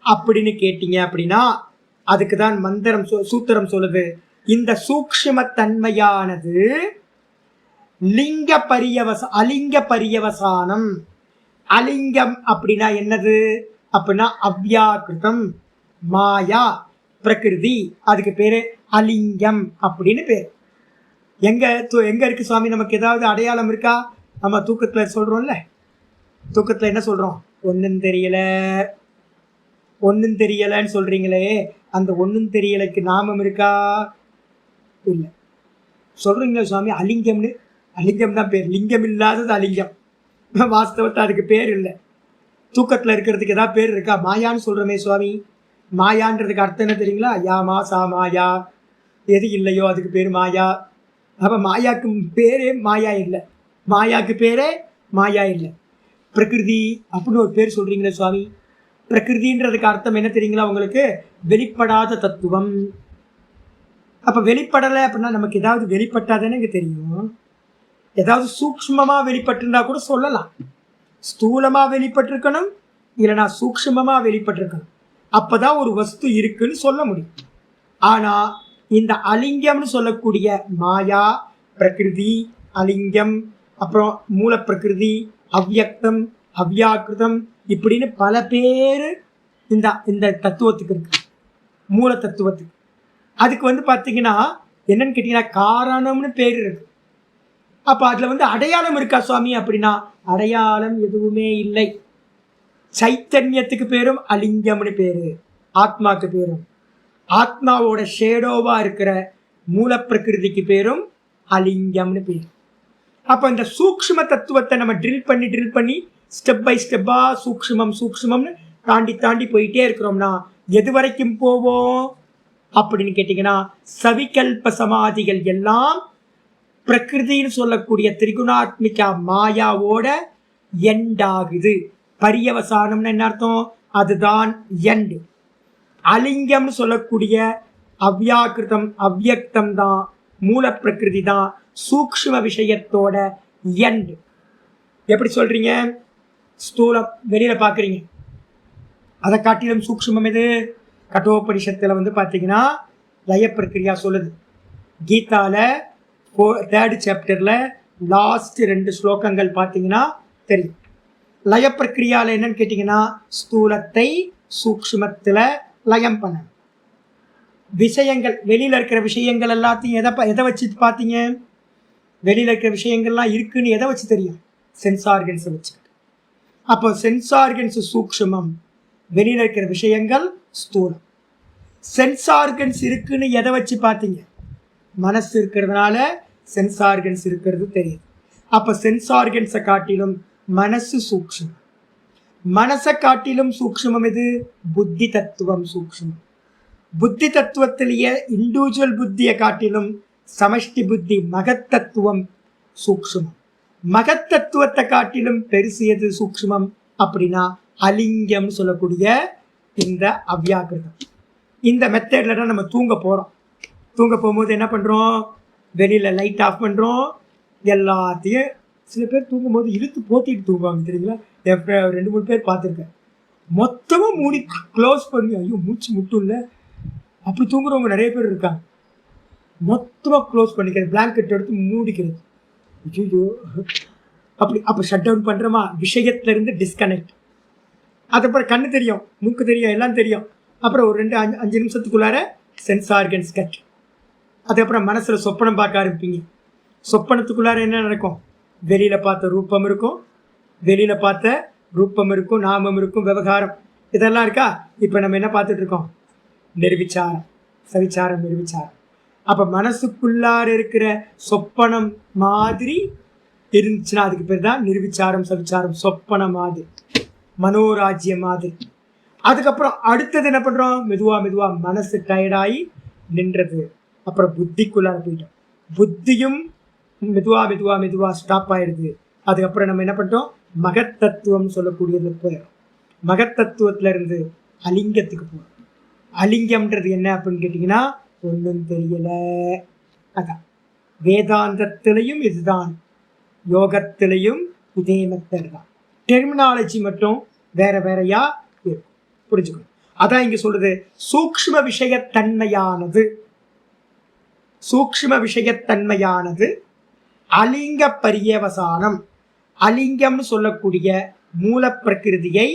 S2: அப்படின்னு கேட்டீங்க அப்படின்னா அதுக்கு தான் மந்திரம் சூத்திரம் சொல்லுது. இந்த சூக்ஷ்ம தன்மையானது லிங்க அலிங்க பரியவசானம். அலிங்கம் அப்படின்னா என்னது அப்படின்னா அவ்யாக்கிருதம், மாயா, பிரகிருதி. அதுக்கு பேரு அலிங்கம் அப்படின்னு பேர். எங்க இருக்கு சுவாமி? நமக்கு ஏதாவது அடையாளம் இருக்கா? நம்ம தூக்கத்துல சொல்றோம்ல, தூக்கத்துல என்ன சொல்றோம்? ஒன்னும் தெரியல, ஒன்னும் தெரியலன்னு சொல்றீங்களே, அந்த ஒன்னும் தெரியலைக்கு நாமம் இருக்கா? இல்லை. சொல்றீங்களா சுவாமி அலிங்கம்னு? அலிங்கம் தான் பேர், லிங்கம் இல்லாதது அலிங்கம். வாஸ்தவத்தை அதுக்கு பேர் இல்லை. தூக்கத்துல இருக்கிறதுக்கு ஏதாவது பேர் இருக்கா? மாயான்னு சொல்றோமே சுவாமி, மாயான்றதுக்கு அர்த்தம் என்ன தெரியுங்களா? யாமா சா மாயா, எது இல்லையோ அதுக்கு பேர் மாயா. அப்ப மாயாக்கு பேரே மாயா இல்லை, மாயாக்கு பேரே மாயா இல்லை. பிரகிருதி அப்படின்னு ஒரு பேர் சொல்றீங்களே சுவாமி, பிரகிருதின்றதுக்கு அர்த்தம் என்ன தெரியுங்களா உங்களுக்கு? வெளிப்படாத தத்துவம். அப்ப வெளிப்படலை அப்படின்னா நமக்கு ஏதாவது வெளிப்பட்டாதானே இங்க தெரியும். ஏதாவது சூக்ஷ்மமா வெளிப்பட்டிருந்தா கூட சொல்லலாம். ஸ்தூலமா வெளிப்பட்டிருக்கணும், இல்லைனா சூக்ஷ்மமா வெளிப்பட்டிருக்கணும். அப்பதான் ஒரு வஸ்து இருக்குன்னு சொல்ல முடியும். ஆனா இந்த அலிங்கம்னு சொல்லக்கூடிய மாயா, பிரகிருதி, அலிங்கம், அப்புறம் மூல பிரகிருதி, அவ்யக்தம், அவ்யாக்கிருதம், இப்படின்னு பல பேர் இந்த தத்துவத்துக்கு இருக்கு, மூல தத்துவத்துக்கு. அதுக்கு வந்து பார்த்தீங்கன்னா என்னன்னு கேட்டீங்கன்னா காரணம்னு பேர் இருக்கு. அப்ப அதுல வந்து அடையாளம் இருக்கா சுவாமி அப்படின்னா அடையாளம் எதுவுமே இல்லை. சைத்தன்யத்துக்கு பேரும் அலிங்கம்னு பேரு, ஆத்மாக்கு பேரும். ஆத்மாவோட ஷேடோவா இருக்கிற மூல பிரகிருதிக்கு பேரும் அலிங்கம்னு பேர். அப்ப இந்த சூக்ஷ்ம தத்துவத்தை நம்ம ட்ரில் பண்ணி ஸ்டெப் பை ஸ்டெப்பா சூக்ஷ்மம்னு தாண்டி போயிட்டே இருக்கிறோம்னா எது வரைக்கும் போவோம் அப்படின்னு கேட்டீங்கன்னா சவிகல்ப சமாதிகள் எல்லாம் பிரகிருதின்னு சொல்லக்கூடிய திரிகுணாத்மிகா மாயாவோட எண்ட் ஆகுது. பரியவசானம்னு என்ன அர்த்தம்? அதுதான் எண்ட். அலிங்கம்னு சொல்லக்கூடிய அவ்யாக்கிருதம், அவ்யக்தம் தான், மூல பிரகிருதி தான் சூக்ஷ்ம விஷயத்தோட எண்ட். எப்படி சொல்றீங்க? ஸ்தூலம் வெளியில பாக்குறீங்க, அதை காட்டிலும் சூக்ஷ்மம் எது? கட்டோபனிஷத்துல வந்து பாத்தீங்கன்னா லய பிரக்கிரியா சொல்லுது. கீதால 3rd சாப்டர்ல லாஸ்ட் 2 ஸ்லோகங்கள் பார்த்தீங்கன்னா தெரியும். லய பிரக்கிரியால என்னன்னு கேட்டீங்கன்னா ஸ்தூலத்தை சூக்ஷ்மத்துல லயம் பண்ணணும். விஷயங்கள் வெளியில இருக்கிற விஷயங்கள் எல்லாத்தையும் எதை வச்சு பார்த்தீங்க? வெளியில இருக்கிற விஷயங்கள்லாம் இருக்குன்னு எதை வச்சு தெரியும்? சென்ஸ் ஆர்கன்ஸை வச்சு. அப்போ சென்ஸ் ஆர்கன்ஸ் சூக்ஷ்மம், வெளியில இருக்கிற விஷயங்கள் ஸ்தூலம். சென்ஸ் ஆர்கன்ஸ் இருக்குன்னு எதை வச்சு பார்த்தீங்க? மனசு இருக்கிறதுனால சென்ஸ் ஆர்கன்ஸ் இருக்கிறது தெரியுது. அப்போ சென்ஸ் ஆர்கன்ஸை காட்டிலும் மனசு சூக்ஷ்மம். மனசை காட்டிலும் சூக்ஷ்மம் எது? புத்தி தத்துவம் சூக்ஷ்மம். புத்தி தத்துவத்திலேயே இண்டிவிஜுவல் புத்தியை காட்டிலும் சமஷ்டி புத்தி மகத்தத்துவம் சூக்ஷ்மம். மகத்தத்துவத்தை காட்டிலும் பெருசு எது சூக்ஷ்மம் அப்படின்னா அலிங்கம் சொல்லக்கூடிய இந்த அவ்யாக்கிருதம். இந்த மெத்தட்ல தான் நம்ம தூங்க போகிறோம். தூங்க போகும்போது என்ன பண்ணுறோம்? வெளியில் லைட் ஆஃப் பண்ணுறோம். எல்லாத்தையும் சில பேர் தூங்கும்போது இழுத்து போத்திட்டு தூங்குவாங்க தெரியுங்களா? என் 2-3 பேர் பார்த்துருக்கேன். மொத்தமாக மூடி க்ளோஸ் பண்ணி, ஐயோ மூச்சு முட்டும் இல்லை, அப்படி தூங்குறவங்க நிறைய பேர் இருக்காங்க. மொத்தமாக க்ளோஸ் பண்ணிக்கிறது, பிளாங்கெட் எடுத்து மூடிக்கிறது. ஐயோ அப்போ ஷட் டவுன் பண்ணுறோமா? விஷயத்துலேருந்து டிஸ்கனெக்ட். அதுக்கப்புறம் கண்ணு தெரியும், மூக்கு தெரியும், எல்லாம் தெரியும். அப்புறம் ஒரு 2-5 நிமிஷத்துக்குள்ளார சென்ஸ் ஆர்கன்ஸ் கட். அதுக்கப்புறம் மனசில் சொப்பனம் பார்க்க ஆரம்பிப்பீங்க. சொப்பனத்துக்குள்ளார என்ன நடக்கும்? வெளியில் பார்த்த ரூபம் இருக்கும், வெளியில் பார்த்த ரூபம் இருக்கும், நாமம் இருக்கும், விவகாரம் இதெல்லாம் இருக்கா? இப்போ நம்ம என்ன பார்த்துட்டு இருக்கோம்? நிர்விச்சாரம், சவிச்சாரம், நிர்விச்சாரம். அப்போ மனசுக்குள்ளார இருக்கிற சொப்பனம் மாதிரி இருந்துச்சுன்னா அதுக்கு பேர் தான் நிர்விச்சாரம், சவிச்சாரம். சொப்பனம் மாதிரி, மனோராஜ்யம் மாதிரி. அதுக்கப்புறம் அடுத்தது என்ன பண்ணுறோம்? மெதுவாக மனசு டயர்டாகி நின்றது. அப்புறம் புத்திக்குள்ளார போயிட்டோம். புத்தியும் மெதுவாக ஸ்டாப் ஆயிடுது. அதுக்கப்புறம் நம்ம என்ன பண்ணிட்டோம்? மகத்தத்துவம் சொல்லக்கூடியது போயிடும். மகத்தத்துவத்துல இருந்து அலிங்கத்துக்கு போகிறோம். அலிங்கம்ன்றது என்ன அப்படின்னு கேட்டிங்கன்னா ஒன்றும் தெரியல. அதான் வேதாந்தத்திலையும் இதுதான், யோகத்திலையும் இதே மெத்தட் தான். டெர்மினாலஜி மட்டும் வேறையா இருக்கும், புரிஞ்சுக்கணும். அதான் இங்க சொல்றது சூக்ஷ்ம விஷயத்தன்மையானது. சூக்ஷ்ம விஷயத்தன்மையானது அலிங்க பரியவசானம். அலிங்கம்னு சொல்லக்கூடிய மூல பிரகிருதியை,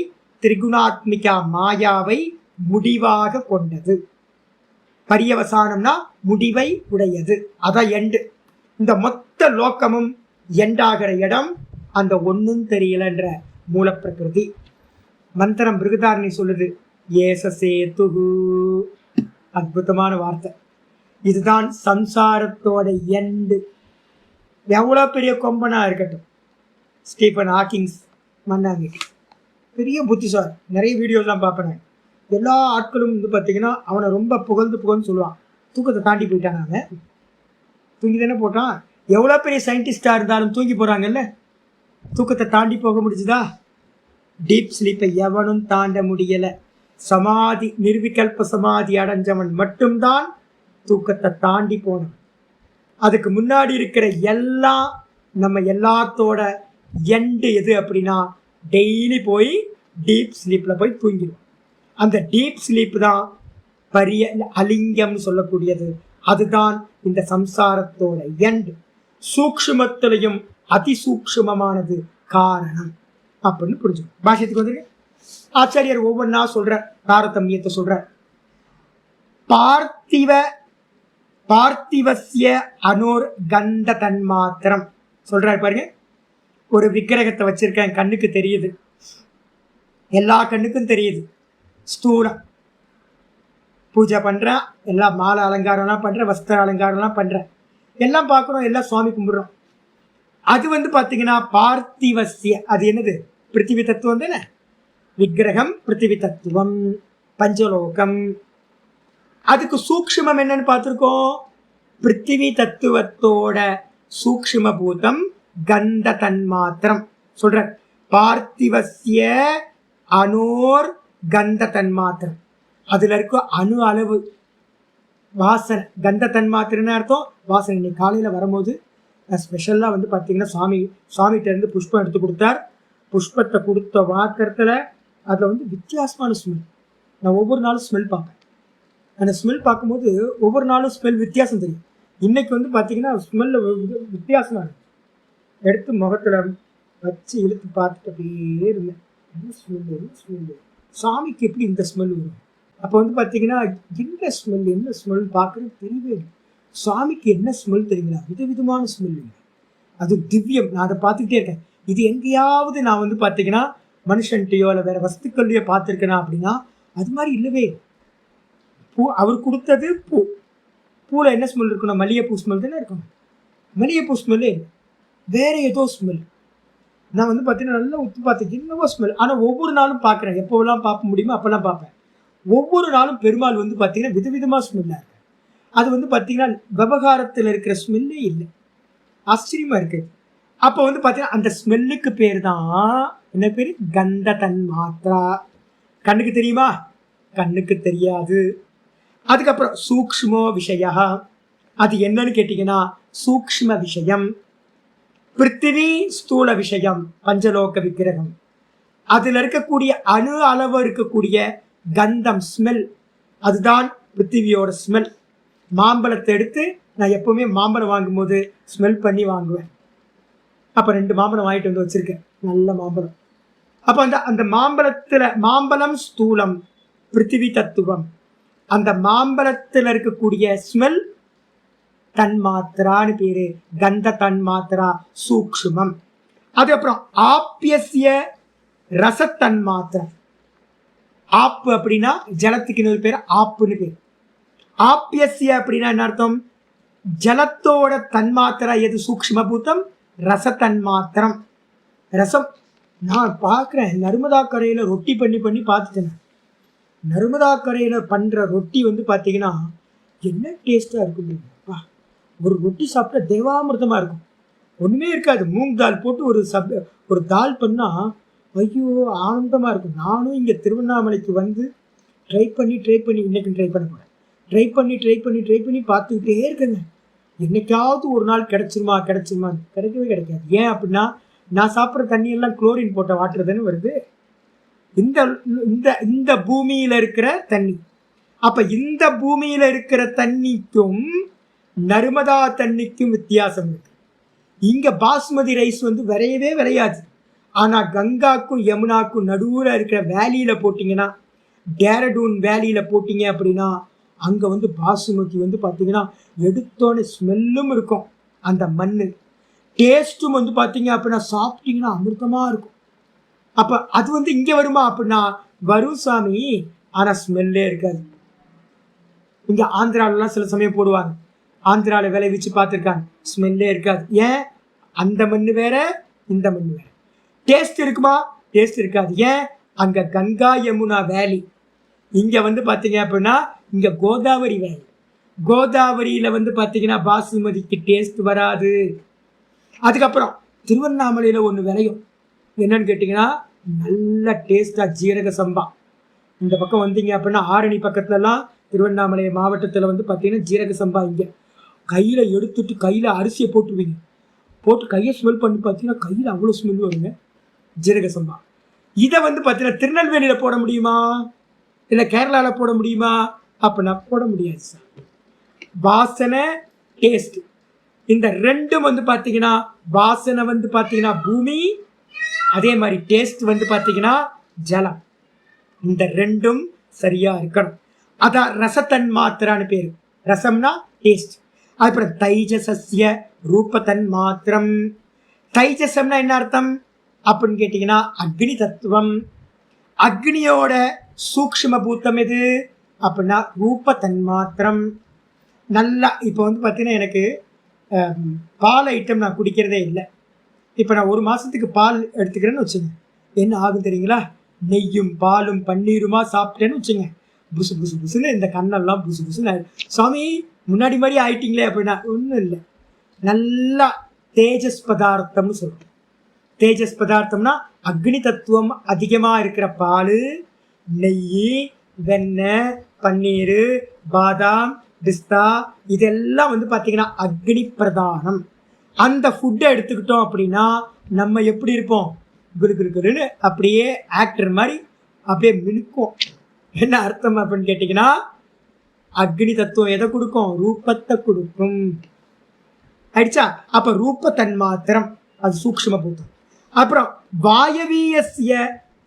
S2: திரிகுணாத்மிகா மாயாவை முடிவாக கொண்டது. பரியவசானம்னா முடிவை உடையது, அதான் எண்டு. இந்த மொத்த லோக்கமும் எண்டாகிற இடம் அந்த ஒன்றும் தெரியலன்ற மூல பிரகிருதி. மந்திரம் பிருகதாரணி சொல்லுது, ஏசசேதுகு. அற்புதமான வார்த்தை. இதுதான் சம்சாரத்தோட எண்டு. எவ்வளோ பெரிய கொம்பனா இருக்கட்டும், ஸ்டீஃபன் ஹாக்கிங்ஸ் மன்னாங்க, பெரிய புத்திசாலி, நிறைய வீடியோஸ்லாம் பார்ப்பேன். எல்லா ஆட்களும் பார்த்தீங்கன்னா அவனை ரொம்ப புகழ்ந்து சொல்லுவான். தூக்கத்தை தாண்டி போயிட்டான். அவன் தூங்கி தானே போட்டான். எவ்வளோ பெரிய சயின்டிஸ்டாக இருந்தாலும் தூங்கி போகிறாங்கல்ல. தூக்கத்தை தாண்டி போக முடிஞ்சுதா? டீப் ஸ்லீப்பை எவனும் தாண்ட முடியலை. சமாதி, நிர்விகல்ப சமாதி அடைஞ்சவன் மட்டும்தான் தூக்கத்தை தாண்டி போனவன். அதுக்கு முன்னாடி இருக்கிற எல்லாம் நம்ம எல்லாத்தோட எண்டு எது அப்படின்னா டெய்லி போய் டீப் ஸ்லீப்பில் போய் தூங்கிடுவோம். அந்த டீப் ஸ்லீப் தான் அலிங்கம்னு சொல்லக்கூடியது. அதுதான் இந்த சம்சாரத்தோட எண்டு. சூக்ஷ்மத்திலையும் அதிசூக்ஷ்மமானது காரணம் அப்படின்னு புரிஞ்சுக்கணும். பாஷ்யத்துக்கு வந்து ஆச்சாரியர் ஒவ்வொன்றா சொல்ற தாரதமியத்தை சொல்ற. பார்த்திவசிய அனோர் கந்த தன்மாத்திரம் சொல்றாரு பாருங்க. ஒரு விக்கிரகத்தை வச்சிருக்கேன், கண்ணுக்கு தெரியுது, எல்லா கண்ணுக்கும் தெரியுது. ஸ்தூலம் பூஜை பண்றேன், எல்லாம் மாலை அலங்காரம்லாம் பண்றேன், வஸ்திர அலங்காரம்லாம் பண்றேன், எல்லாம் பார்க்குறோம், எல்லாம் சுவாமி கும்பிடுறோம். அது வந்து பார்த்தீங்கன்னா பார்த்திவசிய, அது என்னது? பிருத்திவி தத்துவம் தானே. விக்கிரகம் பிருத்திவி தத்துவம், பஞ்சலோகம். அதுக்கு சூக்ஷ்மம் என்னன்னு பார்த்துருக்கோம். பிருத்திவி தத்துவத்தோட சூக்ஷ்ம பூதம் கந்த தன்மாத்திரம் சொல்ற. பார்த்திவசிய அனோர் கந்த தன்மாத்திரம், அதுல இருக்க அணு அளவு வாசனை. கந்த தன்மாத்திரன்னு அர்த்தம் வாசனை. இன்னைக்கு காலையில வரும்போது ஸ்பெஷலாக வந்து பார்த்தீங்கன்னா சுவாமிகிட்ட இருந்து புஷ்பம் எடுத்து கொடுத்தார். புஷ்பத்தை கொடுத்த வாக்கத்தில் அதில் வந்து வித்தியாசமான ஸ்மெல். நான் ஒவ்வொரு நாளும் ஸ்மெல் பார்ப்பேன். அந்த ஸ்மெல் பார்க்கும்போது ஒவ்வொரு நாளும் ஸ்மெல் வித்தியாசம் தெரியும். இன்னைக்கு வந்து பார்த்தீங்கன்னா ஸ்மெல்ல வித்தியாசமாக இருக்கும். எடுத்து முகத்தில் வச்சு இழுத்து பார்த்துட்டு அப்படியே இருந்தேன். என்ன ஸ்மெல்லு, என்ன ஸ்மெல்லு, சாமிக்கு எப்படி இந்த ஸ்மெல் வரும்? அப்போ வந்து பார்த்தீங்கன்னா என்ன ஸ்மெல் பார்க்குறது தெரியவே இல்லை. சாமிக்கு என்ன ஸ்மெல் தெரியுங்களா? விதவிதமான ஸ்மெல். அது திவ்யம். நான் அதை பார்த்துக்கிட்டே இருக்கேன். இது எங்கேயாவது நான் வந்து பார்த்தீங்கன்னா மனுஷன்ட்டையோ இல்லை வேற வஸ்துக்கள்லையோ பார்த்துருக்கேனா அப்படின்னா அது மாதிரி இல்லவே. பூ அவர் கொடுத்தது பூ. பூவில் என்ன ஸ்மெல் இருக்கணும்? மல்லிகைப்பூ ஸ்மெல் தானே இருக்கணும். மல்லிகைப்பூ ஸ்மெல்லே இல்லை, வேற ஏதோ ஸ்மெல். நான் வந்து பார்த்தீங்கன்னா நல்லா உத்து பார்த்தேன், என்னவோ ஸ்மெல். ஆனால் ஒவ்வொரு நாளும் பார்க்குறேன், எப்போவெல்லாம் பார்க்க முடியுமோ அப்போல்லாம் பார்ப்பேன். ஒவ்வொரு நாளும் பெருமாள் வந்து பார்த்தீங்கன்னா விதவிதமாக ஸ்மெல்லாக இருக்கு. அது வந்து பார்த்தீங்கன்னா விவகாரத்தில் இருக்கிற ஸ்மெல்லே இல்லை. ஆச்சரியமாக இருக்குது. அப்போ வந்து பார்த்தீங்கன்னா அந்த ஸ்மெல்லுக்கு பேர் தான் என்ன பேர்? கந்த தன் மாத்ரா. கண்ணுக்கு தெரியுமா? கண்ணுக்கு தெரியாது. அதுக்கப்புறம் சூக்ஷ்மோ விஷயா. அது என்னன்னு கேட்டிங்கன்னா சூக்ஷ்ம விஷயம். பிருத்திவி ஸ்தூல விஷயம், பஞ்சலோக விக்கிரகம். அதில் இருக்கக்கூடிய அணு அளவு இருக்கக்கூடிய கந்தம் ஸ்மெல், அதுதான் பிருத்திவியோட ஸ்மெல். மாம்பழத்தை எடுத்து நான் எப்பவுமே மாம்பழம் வாங்கும்போது ஸ்மெல் பண்ணி வாங்குவேன். அப்போ 2 மாம்பழம் வாங்கிட்டு வந்து வச்சிருக்கேன், நல்ல மாம்பழம். அப்போ அந்த மாம்பழம் ஸ்தூலம், பிருத்திவி தத்துவம். அந்த மாம்பழத்தில் இருக்கக்கூடிய ஸ்மெல் தன்மாத்திரான்னு பேரு, கந்த தன்மாத்திரா, சூக்ஷ்மம். அதுக்கப்புறம் ஆப்பியசிய ரசத்தன்மாத்திரா. ஆப்பு அப்படின்னா ஜலத்துக்கு இன்னொரு பேர் ஆப்புன்னு பேர். ஆப்பியசிய அப்படின்னா என்ன அர்த்தம்? ஜலத்தோட தன்மாத்திரா எது? சூக்ஷ்ம பூத்தம், ரசத்தன்மாத்திரம். ரசம் நான் பார்க்குறேன், நர்மதா கரையில் ரொட்டி பண்ணி பார்த்துட்டேன். நர்மதா கரையில் பண்ணுற ரொட்டி வந்து பார்த்தீங்கன்னா என்ன டேஸ்ட்டாக இருக்கும். ஒரு ரொட்டி சாப்பிட்டா தேவாமிர்தமாக இருக்கும். ஒன்றுமே இருக்காது, மூங் தால் போட்டு ஒரு தால் பண்ணால் ஐயோ ஆனந்தமாக இருக்கும். நானும் இங்கே திருவண்ணாமலைக்கு வந்து ட்ரை பண்ணி இன்றைக்கும் ட்ரை பண்ண போகிறேன். ட்ரை பண்ணி பார்த்துக்கிட்டே இருக்கேங்க. என்னைக்காவது ஒரு நாள் கிடைச்சிருமான்னு கிடைக்கவே கிடைக்காது. ஏன் அப்படின்னா நான் சாப்பிட்ற தண்ணியெல்லாம் குளோரின் போட்ட வாட்டர் தானே வருது. இந்த பூமியில் இருக்கிற தண்ணி. அப்போ இந்த பூமியில் இருக்கிற தண்ணிக்கும் நர்மதா தண்ணிக்கும் வித்தியாசம் இருக்கு. இங்கே பாஸ்மதி ரைஸ் வந்து விளையாது. ஆனால் கங்காக்கும் யமுனாக்கும் நடுவில் இருக்கிற வேலியில் போட்டிங்கன்னா, டேரடூன் வேலியில் போட்டிங்க அப்படின்னா அங்கே வந்து பாசுமதி வந்து பார்த்தீங்கன்னா எடுத்தோன்னே ஸ்மெல்லும் இருக்கும். அந்த மண் டேஸ்ட்டும் வந்து பார்த்தீங்க அப்படின்னா சாப்பிட்டீங்கன்னா அமிர்தமாக இருக்கும். அப்போ அது வந்து இங்கே வருமா அப்படின்னா வரும் சாமி, ஆனால் ஸ்மெல்லே இருக்காது. இங்கே ஆந்திராவிலலாம் சில சமயம் போடுவாங்க, ஆந்திராவில் விளைவிச்சு பார்த்துருக்காங்க, ஸ்மெல்லே இருக்காது. ஏன்? அந்த மண் வேற, இந்த மண் வேற. டேஸ்ட் இருக்குமா? டேஸ்ட் இருக்காது. ஏன்? அங்கே கங்கா யமுனா வேலி, இங்கே வந்து பார்த்தீங்க அப்படின்னா இங்கே கோதாவரி வேலி. கோதாவரியில் வந்து பார்த்தீங்கன்னா பாசுமதிக்கு டேஸ்ட் வராது. அதுக்கப்புறம் திருவண்ணாமலையில் ஒன்று விளையும், என்னன்னு கேட்டிங்கன்னா நல்ல டேஸ்ட்டாக ஜீரக சம்பா. இந்த பக்கம் வந்தீங்க அப்படின்னா ஆரணி பக்கத்துலலாம் திருவண்ணாமலை மாவட்டத்தில் வந்து பார்த்தீங்கன்னா ஜீரக சம்பா. இங்கே கையில் எடுத்துட்டு கையில் அரிசியை போட்டுருவீங்க, போட்டு கையை ஸ்மெல் பண்ணி பார்த்தீங்கன்னா கையில் அவ்வளோ ஸ்மெல் வருங்க, ஜீரக சம்பா. இதை வந்து பார்த்தீங்கன்னா திருநெல்வேலியில் போட முடியுமா, இல்லை கேரளாவில் போட முடியுமா அப்படின்னா போட முடியாது சார். வாசனை, டேஸ்ட், இந்த ரெண்டும் வந்து பார்த்தீங்கன்னா வாசனை வந்து பார்த்தீங்கன்னா பூமி, அதே மாதிரி டேஸ்ட் வந்து பார்த்தீங்கன்னா ஜலம். இந்த ரெண்டும் சரியா இருக்கணும். அதான் ரசத்தன் மாத்திரான்னு பேர். ரசம்னா டேஸ்ட். அதுக்கப்புறம் தைஜசஸ்ய ரூபத்தன் மாத்திரம். தைஜசம்னா என்ன அர்த்தம் அப்படின்னு கேட்டிங்கன்னா அக்னி தத்துவம். அக்னியோட சூக்ஷ்ம பூத்தம் எது அப்படின்னா ரூப தன்மாத்திரம். நல்லா இப்போ வந்து பார்த்தீங்கன்னா எனக்கு பால் ஐட்டம் நான் குடிக்கிறதே இல்லை. இப்போ நான் 1 மாதத்துக்கு பால் எடுத்துக்கிறேன்னு வச்சுங்க, என்ன ஆகும் தெரியுங்களா? நெய்யும் பாலும் பன்னீருமா சாப்பிட்டேன்னு வச்சுங்க, புசு புசு புசுன்னு இந்த கண்ணெல்லாம் புசு புசுன்னு. சாமி முன்னாடி மாதிரி ஆயிட்டிங்களே அப்படின்னா ஒன்றும் இல்லை. நல்லா தேஜஸ் பதார்த்தம்னு சொல்கிறோம். தேஜஸ் பதார்த்தம்னா அக்னி தத்துவம் அதிகமாக இருக்கிற பால், நெய், வெண்ணெய், பன்னீர், பாதாம், பிஸ்தா, இதெல்லாம் வந்து பார்த்தீங்கன்னா அக்னி பிரதானம். அந்த ஃபுட்டை எடுத்துக்கிட்டோம் அப்படின்னா நம்ம எப்படி இருப்போம்? குருன்னு அப்படியே ஆக்டர் மாதிரி அப்படியே மினுக்கும். என்ன அர்த்தம் அப்படின்னு கேட்டிங்கன்னா அக்னி தத்துவம் எதை கொடுக்கும்? ரூபத்தை கொடுக்கும். ஆயிடுச்சா? அப்போ ரூப தன்மாத்திரம் அது சூக்ஷ்ம பூத்தம். அப்புறம் வாயவீயஸ்ய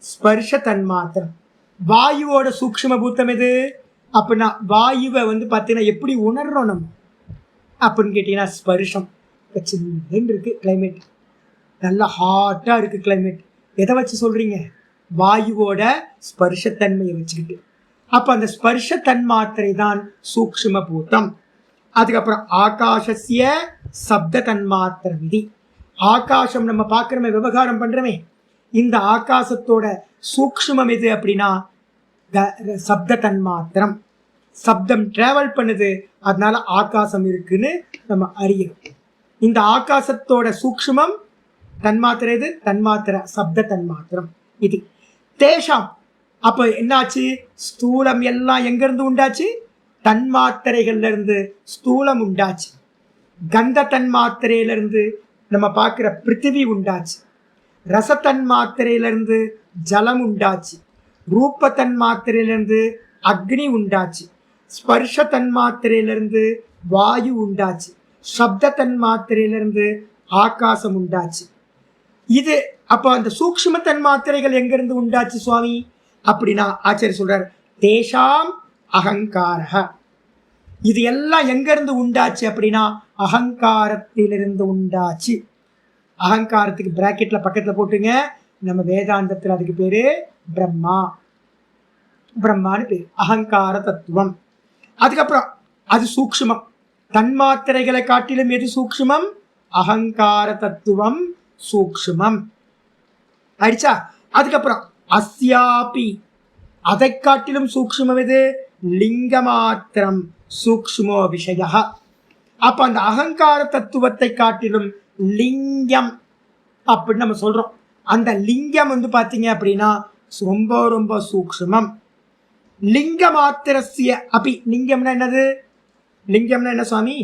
S2: ஸ்பர்ஷ தன்மாத்திரம், வாயுவோட சூக்ஷ்ம பூத்தம் எது அப்படின்னா வாயுவை வந்து பார்த்தீங்கன்னா எப்படி உணர்றோம் நம்ம அப்படின்னு கேட்டீங்கன்னா ஸ்பர்ஷம். இப்போ சில்லுன்னு இருக்கு கிளைமேட், நல்லா ஹாட்டாக இருக்கு கிளைமேட், எதை வச்சு சொல்றீங்க? வாயுவோட ஸ்பர்ஷத்தன்மையை வச்சுக்கிட்டு. அப்போ அந்த ஸ்பர்ஷ தன்மாத்திரை தான் சூக்ஷ்ம பூத்தம். அதுக்கப்புறம் ஆகாஷஸ்ய சப்த தன்மாத்திர விதி, ஆகாசம் நம்ம பார்க்குறோமே விவகாரம் பண்றோமே, இந்த ஆகாசத்தோட சூக்ஷ்மம் எது அப்படின்னா சப்த தன்மாத்திரம். சப்தம் டிராவல் பண்ணுது, அதனால ஆகாசம் இருக்குன்னு நம்ம அறியணும். இந்த ஆகாசத்தோட சூக்ஷ்மம் தன்மாத்திரை எது? தன்மாத்திரை சப்த தன்மாத்திரம் இது. தேஷாம் அப்போ என்னாச்சு? ஸ்தூலம் எல்லாம் எங்க இருந்து உண்டாச்சு? தன்மாத்திரைகள்ல இருந்து ஸ்தூலம் உண்டாச்சு. கந்த தன்மாத்திரையிலிருந்து நம்ம பார்க்குற பிருத்திவி உண்டாச்சு. ரசத்தன்மாத்திரையிலிருந்து ஜலம் உண்டாச்சு. ரூப தன்மாத்திரையிலிருந்து அக்னி உண்டாச்சு. ஸ்பர்ஷ தன்மாத்திரையிலிருந்து வாயு உண்டாச்சு. சப்த தன்மாத்திரையிலிருந்து ஆகாசம் உண்டாச்சு. இது அப்போ அந்த சூக்ஷ்ம தன்மாத்திரைகள் எங்கிருந்து உண்டாச்சு சுவாமி அப்படின்னா ஆச்சாரிய சொல்றார் தேஷாம் அகங்கார. இது எல்லாம் எங்க இருந்து உண்டாச்சு அப்படின்னா அகங்காரத்திலிருந்து உண்டாச்சு. அகங்காரத்துக்கு பிராக்கெட்ல பக்கத்துல போட்டுங்க, நம்ம வேதாந்தத்தில் அதுக்கு பேரு பிரம்மா, பிரம்மான்னு பேர், அகங்கார தத்துவம். அதுக்கப்புறம் அது சூக்ஷ்மம். தன்மாத்திரைகளை காட்டிலும் எது சூக்ஷ்மம்? அகங்கார தத்துவம் சூக்ஷ்மம் ஆயிடுச்சா. அதுக்கப்புறம் அஸ்யாபி, அதை காட்டிலும் சூக்ஷ்மம் எது? லிங்க மாத்திரம் சூக்ஷ்மோ விஷய. அப்ப அந்த அகங்கார தத்துவத்தை காட்டிலும் லிங்கம் அப்படின்னு நம்ம சொல்றோம். அந்த லிங்கம் வந்து பாத்தீங்க அப்படின்னா ரொம்ப ரொம்ப சூக்ஷ்மம். லிங்க மாத்திரஸ்ய அபி, லிங்கம்னா என்னது? லிங்கம்னா என்ன சுவாமி?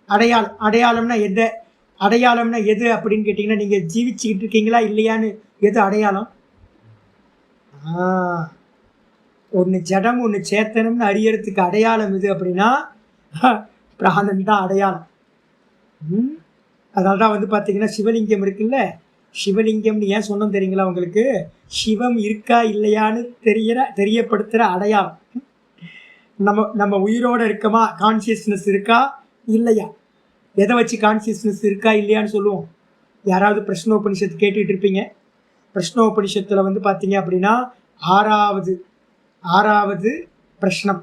S2: அடையாளம். அடையாளம்னா எது? அடையாளம்னா எது அப்படின்னு கேட்டீங்கன்னா நீங்க ஜீவிச்சுக்கிட்டு இருக்கீங்களா இல்லையான்னு எது அடையாளம்? ஒன்று ஜடம் ஒன்று சேத்தனம்னு அறியறதுக்கு அடையாளம் எது அப்படின்னா பிராணன் தான் அடையாளம். அதனால தான் வந்து பார்த்தீங்கன்னா சிவலிங்கம் இருக்குல்ல, சிவலிங்கம்னு ஏன் சொன்னோம் தெரியுங்களா உங்களுக்கு? சிவம் இருக்கா இல்லையான்னு தெரியப்படுத்துகிற அடையாளம். நம்ம உயிரோடு இருக்கமா, கான்சியஸ்னஸ் இருக்கா இல்லையா, எதை வச்சு கான்சியஸ்னஸ் இருக்கா இல்லையான்னு சொல்லுவோம். யாராவது பிரஷ்னோபனிஷத்து கேட்டுட்டு இருப்பீங்க. பிரஷ்னோபனிஷத்தில் வந்து பார்த்தீங்க அப்படின்னா ஆறாவது பிரஷ்னம்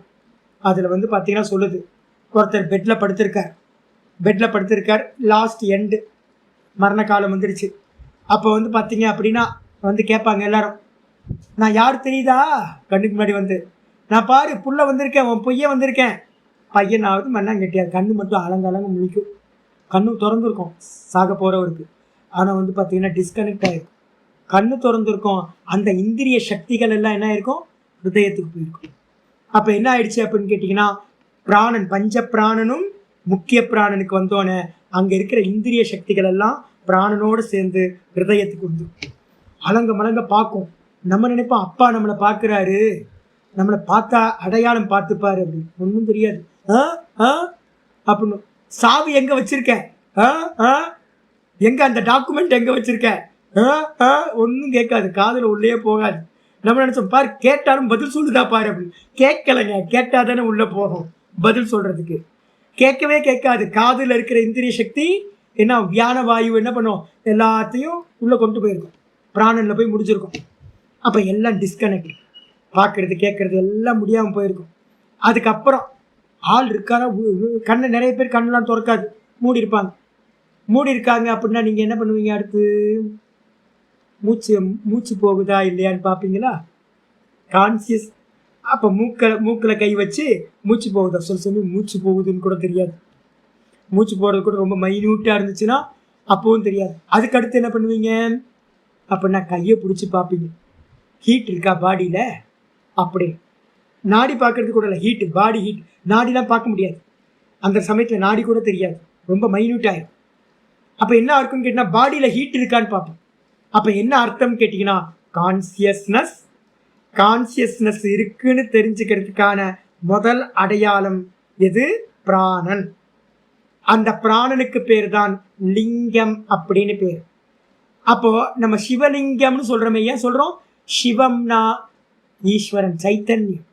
S2: அதில் வந்து பார்த்தீங்கன்னா சொல்லுது, ஒருத்தர் பெட்டில் படுத்திருக்கார், லாஸ்ட் எண்டு, மரண காலம் வந்துருச்சு. அப்போ வந்து பார்த்தீங்க அப்படின்னா வந்து கேட்பாங்க எல்லாரும், நான் யார் தெரியுதா? கண்ணுக்கு முன்னாடி வந்து, நான் பாரு புள்ள வந்திருக்கேன், உன் பொய்ய வந்திருக்கேன். பையனாவது மண்ணாங்க கெட்டியாது, கண்ணு மட்டும் அலங்காலங்க முழிக்கும், கண்ணு திறந்துருக்கும் சாக போகிறவருக்கு. ஆனால் வந்து பார்த்தீங்கன்னா டிஸ்கனெக்ட் ஆகிருக்கும். கண்ணு திறந்துருக்கும், அந்த இந்திரிய சக்திகள் எல்லாம் என்ன ஆயிருக்கும்? ஹிருதயத்துக்கு போயிருக்கும். அப்போ என்ன ஆயிடுச்சு அப்படின்னு கேட்டிங்கன்னா பிராணன், பஞ்ச பிராணனும் முக்கிய பிராணனுக்கு வந்தோன்னே அங்கே இருக்கிற இந்திரிய சக்திகள் எல்லாம் பிராணனோடு சேர்ந்து ஹிருதயத்துக்கு வந்து அலங்க மலங்க பார்க்கும். நம்ம நினைப்போம் அப்பா நம்மளை பார்க்குறாரு, நம்மளை பார்த்தா அடையாளம் பார்த்துப்பாரு அப்படின்னு. ஒன்றும் தெரியாது. அப்படின்னு சாவி எங்க வச்சிருக்கேன், எங்க அந்த டாக்குமெண்ட் எங்க வச்சிருக்கேன், ஒன்றும் கேட்காது, காதில் உள்ளே போகாது. நம்ம நினைச்சோம் பாரு கேட்டாலும் பதில் சொல்லுதா பாரு அப்படின்னு. கேட்கலைங்க, கேட்டாதானே உள்ள போகும் பதில் சொல்றதுக்கு. கேட்கவே கேட்காது. காதில் இருக்கிற இந்திரிய சக்தி என்ன, வியான வாயு என்ன பண்ணும், எல்லாத்தையும் உள்ள கொண்டு போயிருக்கும், பிராணன்ல போய் முடிஞ்சிருக்கும். அப்ப எல்லாம் டிஸ்கனெக்ட், பார்க்கறது கேட்கறது எல்லாம் முடியாம போயிருக்கும். அதுக்கப்புறம் ஆள் இருக்காரா, கண்ணை நிறைய பேர் கண்ணெல்லாம் திறக்காது, மூடி இருக்காங்க அப்படின்னா நீங்க என்ன பண்ணுவீங்க? அடுத்து மூச்சு போகுதா இல்லையான்னு பார்ப்பீங்களா? கான்சியஸ். அப்போ மூக்கில் கை வச்சு மூச்சு போகுதா சொல்லி மூச்சு போகுதுன்னு கூட தெரியாது. மூச்சு போகிறது கூட ரொம்ப மைன்யூட்டாக இருந்துச்சுன்னா அப்பவும் தெரியாது. அதுக்கடுத்து என்ன பண்ணுவீங்க அப்படின்னா கையை பிடிச்சி பார்ப்பீங்க, ஹீட் இருக்கா பாடியில் அப்படி. நாடி பார்க்கறது கூட இல்லை, ஹீட்டு, பாடி ஹீட். நாடிலாம் பார்க்க முடியாது அந்த சமயத்தில், நாடி கூட தெரியாது, ரொம்ப மைன்யூட் ஆயிடும். அப்போ என்ன இருக்குன்னு கேட்டிங்கன்னா பாடியில் ஹீட் இருக்கான்னு பார்ப்போம். அப்போ என்ன அர்த்தம் கேட்டிங்கன்னா கான்சியஸ்னஸ் இருக்குன்னு தெரிஞ்சுக்கிறதுக்கான முதல் அடையாளம் எது? பிராணன். அந்த பிராணனுக்கு பேர் தான் லிங்கம் அப்படின்னு பேர். அப்போ நம்ம சிவலிங்கம்னு சொல்றோமே, ஏன் சொல்றோம்? சிவம்னா ஈஸ்வரன், சைத்தன்யம்.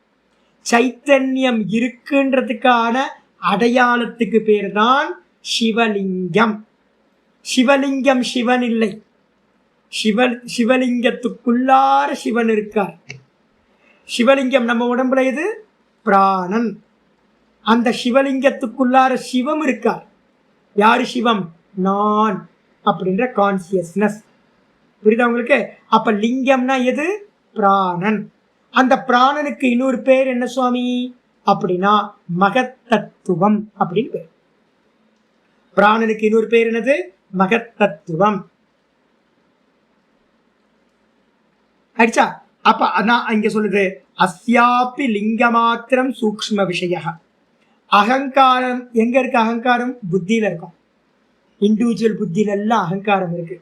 S2: சைத்தன்யம் இருக்குன்றதுக்கான அடையாளத்துக்கு பேர் தான் சிவலிங்கம். சிவலிங்கம் சிவன் இல்லை, சிவலிங்கத்துக்குள்ளார சிவன் இருக்கார். சிவலிங்கம் நம்ம உடம்புல எது? பிராணன். அந்த சிவலிங்கத்துக்குள்ளார சிவம் இருக்கார். யாரு சிவம்? நான் அப்படின்ற கான்சியஸ்னஸ். புரியுதா உங்களுக்கு? அப்ப லிங்கம்னா எது? பிராணன். அந்த பிராணனுக்கு இன்னொரு பேர் என்ன சுவாமி அப்படின்னா மகத்தத்துவம் அப்படின்னு பேர். பிராணனுக்கு இன்னொரு பேர் என்னது? மகத்தத்துவம். அடிச்சா? அப்ப நான் இங்க சொல்லுது அஸ்யாபி லிங்க மாத்திரம் சூக்ஷ்ம விஷய. அகங்காரம் எங்க இருக்கு? அகங்காரம் புத்தியில இருக்கும். இண்டிவிஜுவல் புத்தியில எல்லாம் அகங்காரம் இருக்கு.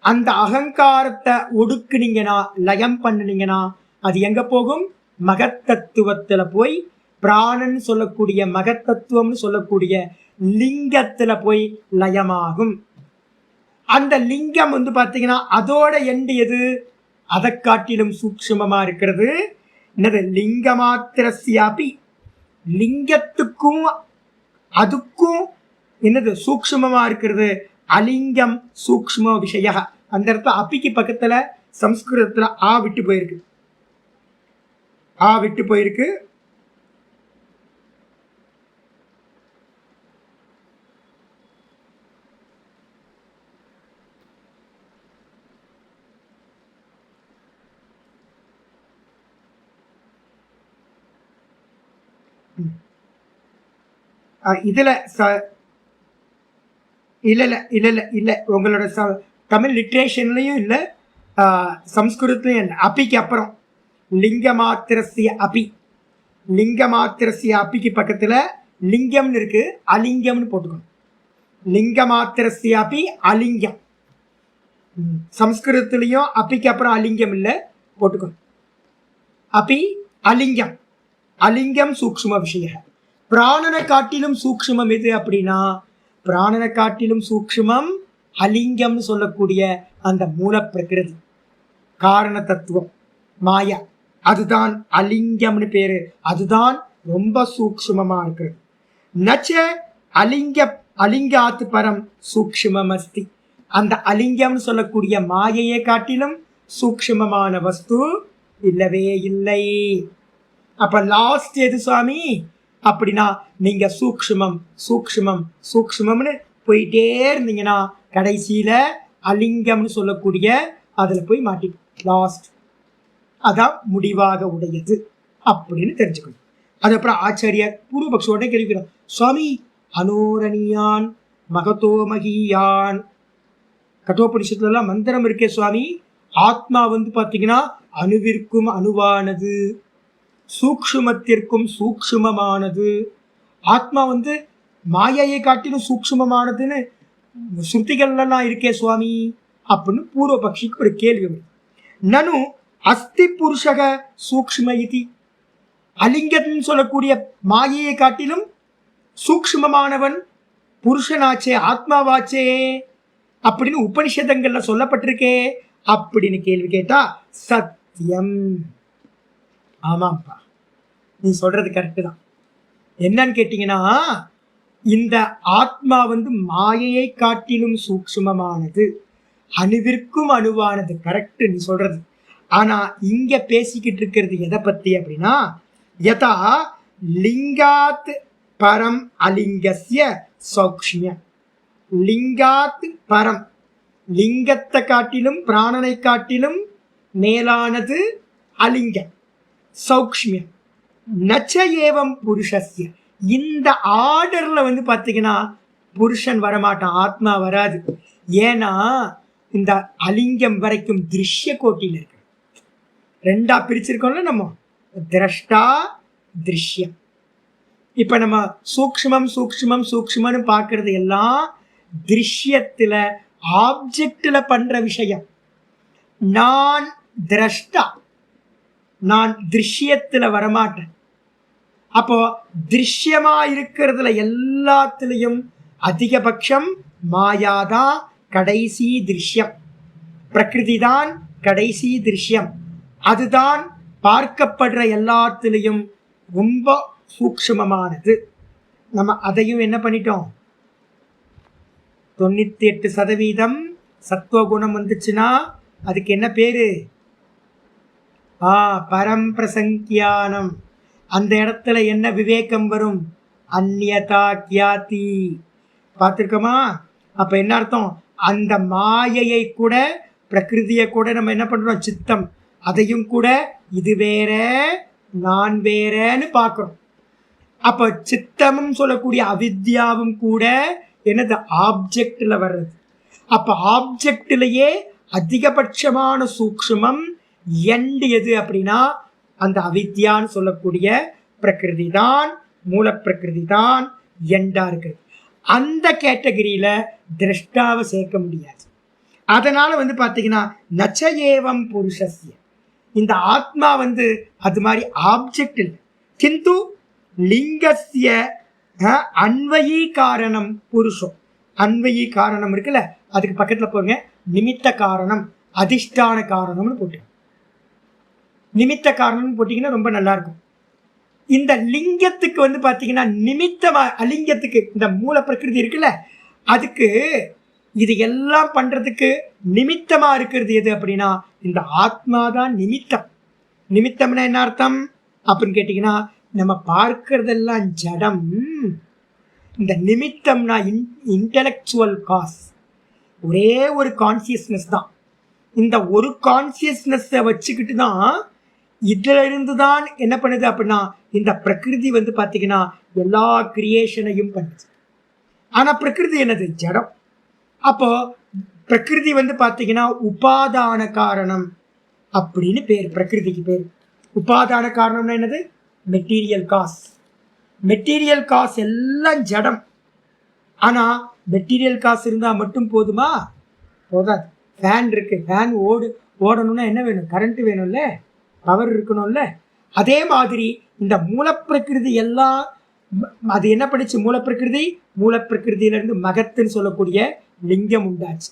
S2: அந்த அகங்காரத்தை ஒடுக்குனீங்கன்னா, லயம் பண்ணுனீங்கன்னா அது எங்க போகும்? மகத்தத்துவத்துல போய் பிராணன் சொல்லக்கூடிய மகத்தத்துவம்னு சொல்லக்கூடிய லிங்கத்துல போய் லயமாகும். அந்த லிங்கம் வந்து பாத்தீங்கன்னா அதோட எண்டு எது? அதை காட்டிலும் சூக்ஷ்மமா இருக்கிறது என்னது? லிங்க மாத்திரஸ்யாபி. லிங்கத்துக்கும் அதுக்கும் என்னது சூக்ஷ்மமா இருக்கிறது? அலிங்கம் சூக்ஷ்ம விஷய. அந்த இடத்துல அப்பிக்கு பக்கத்துல சம்ஸ்கிருதத்துல ஆ விட்டு போயிருக்கு. ஆ விட்டு போயிருக்கு. இதுல இல்ல இல்ல இல்ல இல்ல இல்ல உங்களோட தமிழ் லிட்ரேஷன்லயும் இல்ல, சம்ஸ்கிருதத்துலயும் இல்லை. அப்பிக்கு அப்புறம் லிங்க மாத்திரசிய அபி. லிங்க மாத்திரசிய அப்பிக்கு பக்கத்துல லிங்கம்னு இருக்கு, அலிங்கம்னு போட்டுக்கணும். லிங்க மாத்திரசிய அபி அலிங்கம். சம்ஸ்கிருதத்திலையும் அப்பிக்கு அப்புறம் அலிங்கம் இல்லை, போட்டுக்கணும். அபி அலிங்கம். அலிங்கம் சூக்ஷ்ம விஷய. பிராணனை காட்டிலும் சூக்ஷ்மம் எது அப்படின்னா, பிராணனை காட்டிலும் சூக்ஷ்மம் அலிங்கம்னு சொல்லக்கூடிய அந்த மூல பிரகிருதி, காரண தத்துவம், மாயா. அதுதான் அலிங்கம்னு பேரு. அதுதான் ரொம்ப சூக்ஷ்மமா இருக்கிறது. நச்ச அலிங்காத்து பரம் சூக்ஷ்மம் அஸ்தி. அந்த அலிங்கம்னு சொல்லக்கூடிய மாயையை காட்டிலும் சூக்ஷ்மமான வஸ்து இல்லவே இல்லை. அப்ப லாஸ்ட் எது சுவாமி அப்படின்னா, நீங்க சூக்ஷ்மம் சூக்ஷ்மம் சூக்ஷ்மம்னு போயிட்டே இருந்தீங்கன்னா கடைசியில அலிங்கம்னு சொல்லக்கூடிய அதுல போய் மாட்டி லாஸ்ட். அதான் முடிவாக உடையது அப்படின்னு தெரிஞ்சுக்கணும். அதுக்கப்புறம் ஆச்சாரியர் பூர்வபக்ஷோட கேள்விக்கிறோம், சுவாமி அனோரணியான் மகதோ மகியான். கட்டோபனிஷத்துல எல்லாம் மந்திரம் இருக்கே சுவாமி, ஆத்மா வந்து பாத்தீங்கன்னா அணுவிற்கும் அணுவானது, சூக்ஷ்மத்திற்கும் சூக்ஷ்மமானது. ஆத்மா வந்து மாயையை காட்டிலும் சூக்ஷ்மமானதுன்னு ஸ்ருதிகள்லாம் இருக்கே சுவாமி அப்படின்னு பூர்வபக்ஷிக்கு ஒரு கேள்வி வரும். நனு அஸ்தி புருஷக சூக்ஷ்ம இதி. அலிங்கன்னு சொல்லக்கூடிய மாயையை காட்டிலும் சூக்ஷ்மமானவன் புருஷனாச்சே, ஆத்மாவாச்சே அப்படின்னு உபனிஷதங்கள்ல சொல்லப்பட்டிருக்கே அப்படின்னு கேள்வி கேட்டா சத்தியம். ஆமாப்பா, நீ சொல்றது கரெக்டு தான். என்னன்னு கேட்டீங்கன்னா, இந்த ஆத்மா வந்து மாயையை காட்டிலும் சூக்ஷ்மமானது, அணுவிற்கும் அணுவானது. கரெக்ட் நீ சொல்றது. ஆனா இங்க பேசிக்கிட்டு இருக்கிறது எதை பத்தி அப்படின்னா, யதா லிங்காத் பரம் அலிங்கஸ்ய சௌக்ஷ்மியம். லிங்காத் பரம், லிங்கத்தை காட்டிலும் பிராணனை காட்டிலும் மேலானது அலிங்கம் சௌக்ஷ்மியம். நச்ச ஏவம் புருஷஸ்ய. இந்த ஆர்டர்ல வந்து பாத்தீங்கன்னா புருஷன் வரமாட்டான், ஆத்மா வராது. ஏன்னா இந்த அலிங்கம் வரைக்கும் திருஷ்ய கோட்டில இருக்கு. ரெண்டா பிரிச்சிருக்கோம்ல நம்ம, திரஷ்டா திருஷ்யம். இப்ப நம்ம சூக்ஷ்மம் சூக்ஷ்மம் சூக்ஷ்மம்னு பாக்குறது எல்லாம் திருஷ்யத்துல ஆப்ஜெக்ட்ல பண்ற விஷயம். நான் திரஷ்டா, நான் திருஷ்யத்துல வரமாட்டேன். அப்போ திருஷ்யமா இருக்கிறதுல எல்லாத்துலயும் அதிகபட்சம் மாயாதான் கடைசி திருஷ்யம், பிரகிருதி தான் கடைசி திருஷ்யம். அதுதான் பார்க்கப்படுற எல்லாத்திலையும் ரொம்ப சூக்ஷ்மமானது. நம்ம அதையும் என்ன பண்ணிட்டோம், 98% சத்துவகுணம் வந்துச்சுன்னா அதுக்கு என்ன பேரு, பரம்பிரசங்கியானம். அந்த இடத்துல என்ன விவேகம் வரும், அந்யதா கியாதி. பார்த்துருக்கோமா? அப்ப என்ன அர்த்தம், அந்த மாயையை கூட பிரகிருதியை கூட நம்ம என்ன பண்றோம், சித்தம், அதையும் கூட இது வேற நான் வேறன்னு பார்க்கிறோம். அப்ப சித்தமும் சொல்லக்கூடிய அவித்யாவும் கூட என்னது, ஆப்ஜெக்ட்ல வர்றது. அப்ப ஆப்ஜெக்ட்லயே அதிகபட்சமான சூக்ஷ்மம் எண்டு எது அப்படின்னா அந்த அவித்யான்னு சொல்லக்கூடிய பிரகிருதி தான், மூல பிரகிருதி தான் எண்டா இருக்கு. அந்த கேட்டகரியில திரஷ்டாவை சேர்க்க முடியாது. அதனால பாத்தீங்கன்னா நச்சஏவம் புருஷஸ்ய, இந்த ஆத்மா அது மாதிரி ஆப்ஜெக்ட் இல்லை. கிந்து லிங்கஸ்ய அன்வயீ காரணம் புருஷம். அன்வயீ காரணம் இருக்குல்ல, அதுக்கு பக்கத்துல போங்க, நிமித்த காரணம் அதிஷ்டான காரணம்னு போட்டு, நிமித்த காரணம்னு போட்டீங்கன்னா ரொம்ப நல்லா இருக்கும். இந்த லிங்கத்துக்கு பாத்தீங்கன்னா நிமித்தமா, அலிங்கத்துக்கு இந்த மூல பிரகிருதி இருக்குல்ல, அதுக்கு இது எல்லாம் பண்றதுக்கு நிமித்தமா இருக்கிறது எது அப்படின்னா இந்த ஆத்மாதான் நிமித்தம். நிமித்தம்னா என்ன அர்த்தம் அப்படின்னு கேட்டீங்கன்னா, நம்ம பார்க்கறதெல்லாம் ஜடம். இந்த நிமித்தம்னா இன்டெலெக்சுவல் காஸ், ஒரே ஒரு கான்சியஸ்னஸ் தான். இந்த ஒரு கான்சியஸ்னஸை வச்சுக்கிட்டு தான் இதுல இருந்து தான் என்ன பண்ணுது அப்படின்னா இந்த பிரகிருதி பாத்தீங்கன்னா எல்லா கிரியேஷனையும் பண்ணுது. ஆனா பிரகிருதி என்னது, ஜடம். அப்போ பிரகிருதி பாத்தீங்கன்னா உபாதான காரணம் அப்படின்னு பேர், பிரகிருதிக்கு பேர். உபாதான காரணம்னா என்னது, மெட்டீரியல் காஸ். மெட்டீரியல் காஸ் எல்லாம் ஜடம். ஆனா மெட்டீரியல் காசு இருந்தா மட்டும் போதுமா, போதாது. ஃபேன் இருக்கு, ஃபேன் ஓடணும்னா என்ன வேணும், கரண்ட் வேணும்ல, பவர் இருக்கணும்ல. அதே மாதிரி இந்த மூலப்பிரகிருதி எல்லாம் அது என்ன படிச்சு, மூலப்பிரகிருதி, மூலப்பிரகிருதியிலிருந்து மகத்துன்னு சொல்லக்கூடிய லிங்கம் உண்டாச்சு.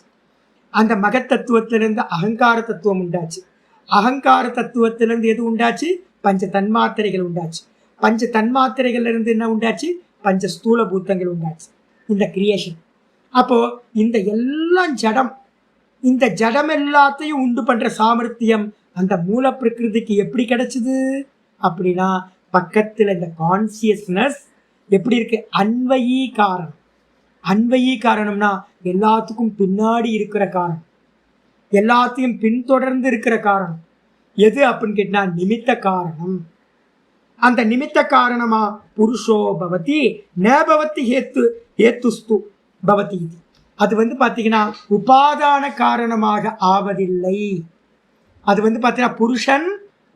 S2: அந்த மகத்தத்துவத்திலிருந்து அகங்கார தத்துவம் உண்டாச்சு. அகங்கார தத்துவத்திலிருந்து எது உண்டாச்சு, பஞ்ச தன்மாத்திரைகள் உண்டாச்சு. பஞ்ச தன்மாத்திரைகள்ல இருந்து என்ன உண்டாச்சு, பஞ்ச ஸ்தூல பூத்தங்கள் உண்டாச்சு. இந்த கிரியேஷன். அப்போ இந்த எல்லாம் ஜடம். இந்த ஜடம் எல்லாத்தையும் உண்டு பண்ற சாமர்த்தியம் அந்த மூல பிரகிருதிக்கு எப்படி கிடைச்சது அப்படின்னா, பக்கத்துல இந்த கான்சியஸ்னஸ் எப்படி இருக்கு, அன்வயீ காரணம். அன்வயீ காரணம்னா எல்லாத்துக்கும் பின்னாடி இருக்கிற காரணம், எல்லாத்தையும் பின்தொடர்ந்து இருக்கிற காரணம் எது அப்படின்னு கேட்டா நிமித்த காரணம். அந்த நிமித்த காரணமா புருஷோ பவதி நபவதி ஹேத்துஸ்து பவதி. அது பாத்தீங்கன்னா உபாதான காரணமாக ஆவதில்லை. அது பாத்தீங்கன்னா புருஷன்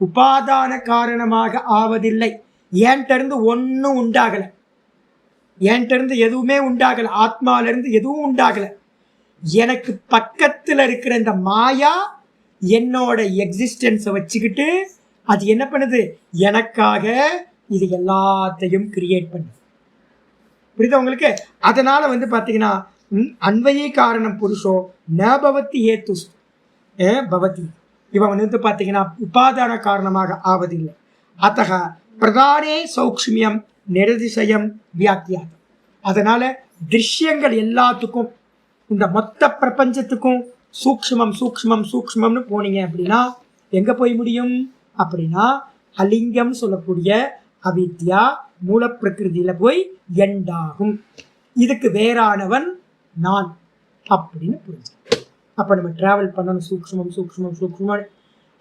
S2: உபாதான காரணமாக ஆவதில்லை. ஏன்ட்ட இருந்து ஒன்னும் உண்டாகல, ஏன்ட்ட இருந்து எதுவுமே உண்டாகல, ஆத்மால இருந்து எதுவும் உண்டாகல. எனக்கு பக்கத்துல இருக்கிற இந்த மாயா என்னோட எக்ஸிஸ்டன்ஸை வச்சுக்கிட்டு அது என்ன பண்ணுது, எனக்காக இது எல்லாத்தையும் கிரியேட் பண்ணுது. புரியுதா உங்களுக்கு? அதனால பாத்தீங்கன்னா அன்வயே காரணம் புருஷோ நபவதி ஏத்து பவதி. இவன் பாத்தீங்கன்னா உபாதான காரணமாக ஆவதில்லை. அத்தக பிரதானே சௌக்ஷ்மியம் நிரதிசயம் வியாக்கியாதம். அதனால திருஷ்யங்கள் எல்லாத்துக்கும், இந்த மொத்த பிரபஞ்சத்துக்கும் சூக்ஷ்மம் சூக்ஷ்மம் சூக்ஷ்மம்னு போனீங்க அப்படின்னா எங்க போய் முடியும் அப்படின்னா அலிங்கம் சொல்லக்கூடிய அவித்யா மூல பிரகிருதியில போய் எண்டாகும். இதுக்கு வேறானவன் நான் அப்படின்னு புரிஞ்சு. அப்ப நம்ம டிராவல் பண்ணணும் சூக்ஷ்மம் சூக்ஷ்மம் சூக்ஷ்மம்.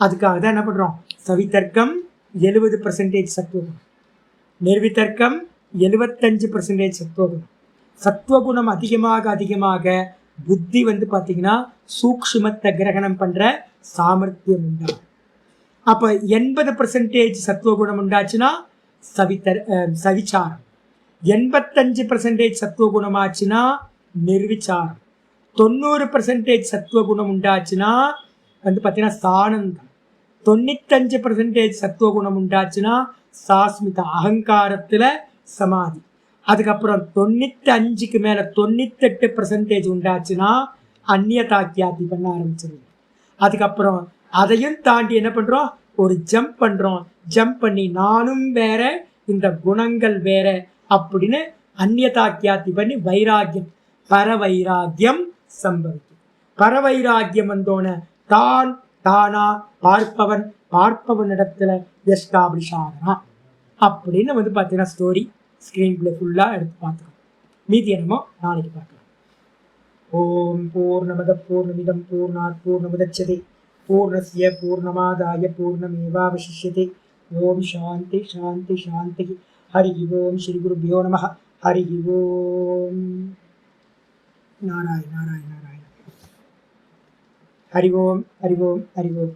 S2: அதுக்காக தான் என்ன பண்றோம், சவிதர்க்கம் 70% சத்துவகுணம், நிர்விதர்க்கம் 75% சத்துவகுணம். சத்துவகுணம் அதிகமாக அதிகமாக புத்தி பாத்தீங்கன்னா சூக்ஷ்மத்தை கிரகணம் பண்ற சாமர்த்தியம் உண்டாகும். அப்ப 80% சத்துவகுணம் உண்டாச்சுன்னா சவிச்சாரம், 85% சத்துவகுணமாச்சுன்னா நிர்விச்சாரம், 90% சத்துவகுணம் உண்டாச்சுன்னா பாத்தீங்கன்னா சானந்தம், 95% சத்துவகுணம் உண்டாச்சுன்னா சாஸ்மித அகங்காரத்துல சமாதி. அதுக்கப்புறம் 95க்கு மேல 98% உண்டாச்சுன்னா அந்நியதாக்கியாதி பண்ண ஆரம்பிச்சிருங்க. அதுக்கப்புறம் அதையும் தாண்டி என்ன பண்றோம், ஒரு ஜம்ப் பண்றோம். ஜம்ப் பண்ணி நானும் வேற இந்த குணங்கள் வேற அப்படின்னு அந்நியதாக்கியாதி பண்ணி வைராக்கியம், பரவைராக்கியம் சம்பவிக்கும். பரவைராக்கியம் வந்தோன தான் தானா பார்ப்பவன், பார்ப்பவனிடத்துல எஸ்டாப்ளிஷ் ஆகலாம் அப்படின்னு பார்த்தீங்கன்னா ஸ்டோரி ஸ்க்ரீன் பிளே ஃபுல்லாக எடுத்து பார்த்துக்கணும். மீதி என்னமோ நாளைக்கு பார்க்கலாம். ஓம் பூர்ணமத பூர்ணமிதம் பூர்ணாத் பூர்ணமுதச்யதே பூர்ணஸ்ய பூர்ணமாதாய பூர்ணமேவாவசிஷ்யதே. ஓம் சாந்தி சாந்தி சாந்தி. ஹரி ஓம் ஸ்ரீ குருபியோ நமः. ஹரி ஓம். நாராயண நாராயண நாராயண. ஹரி ஓம் ஹரி ஓம் ஹரி ஓம்.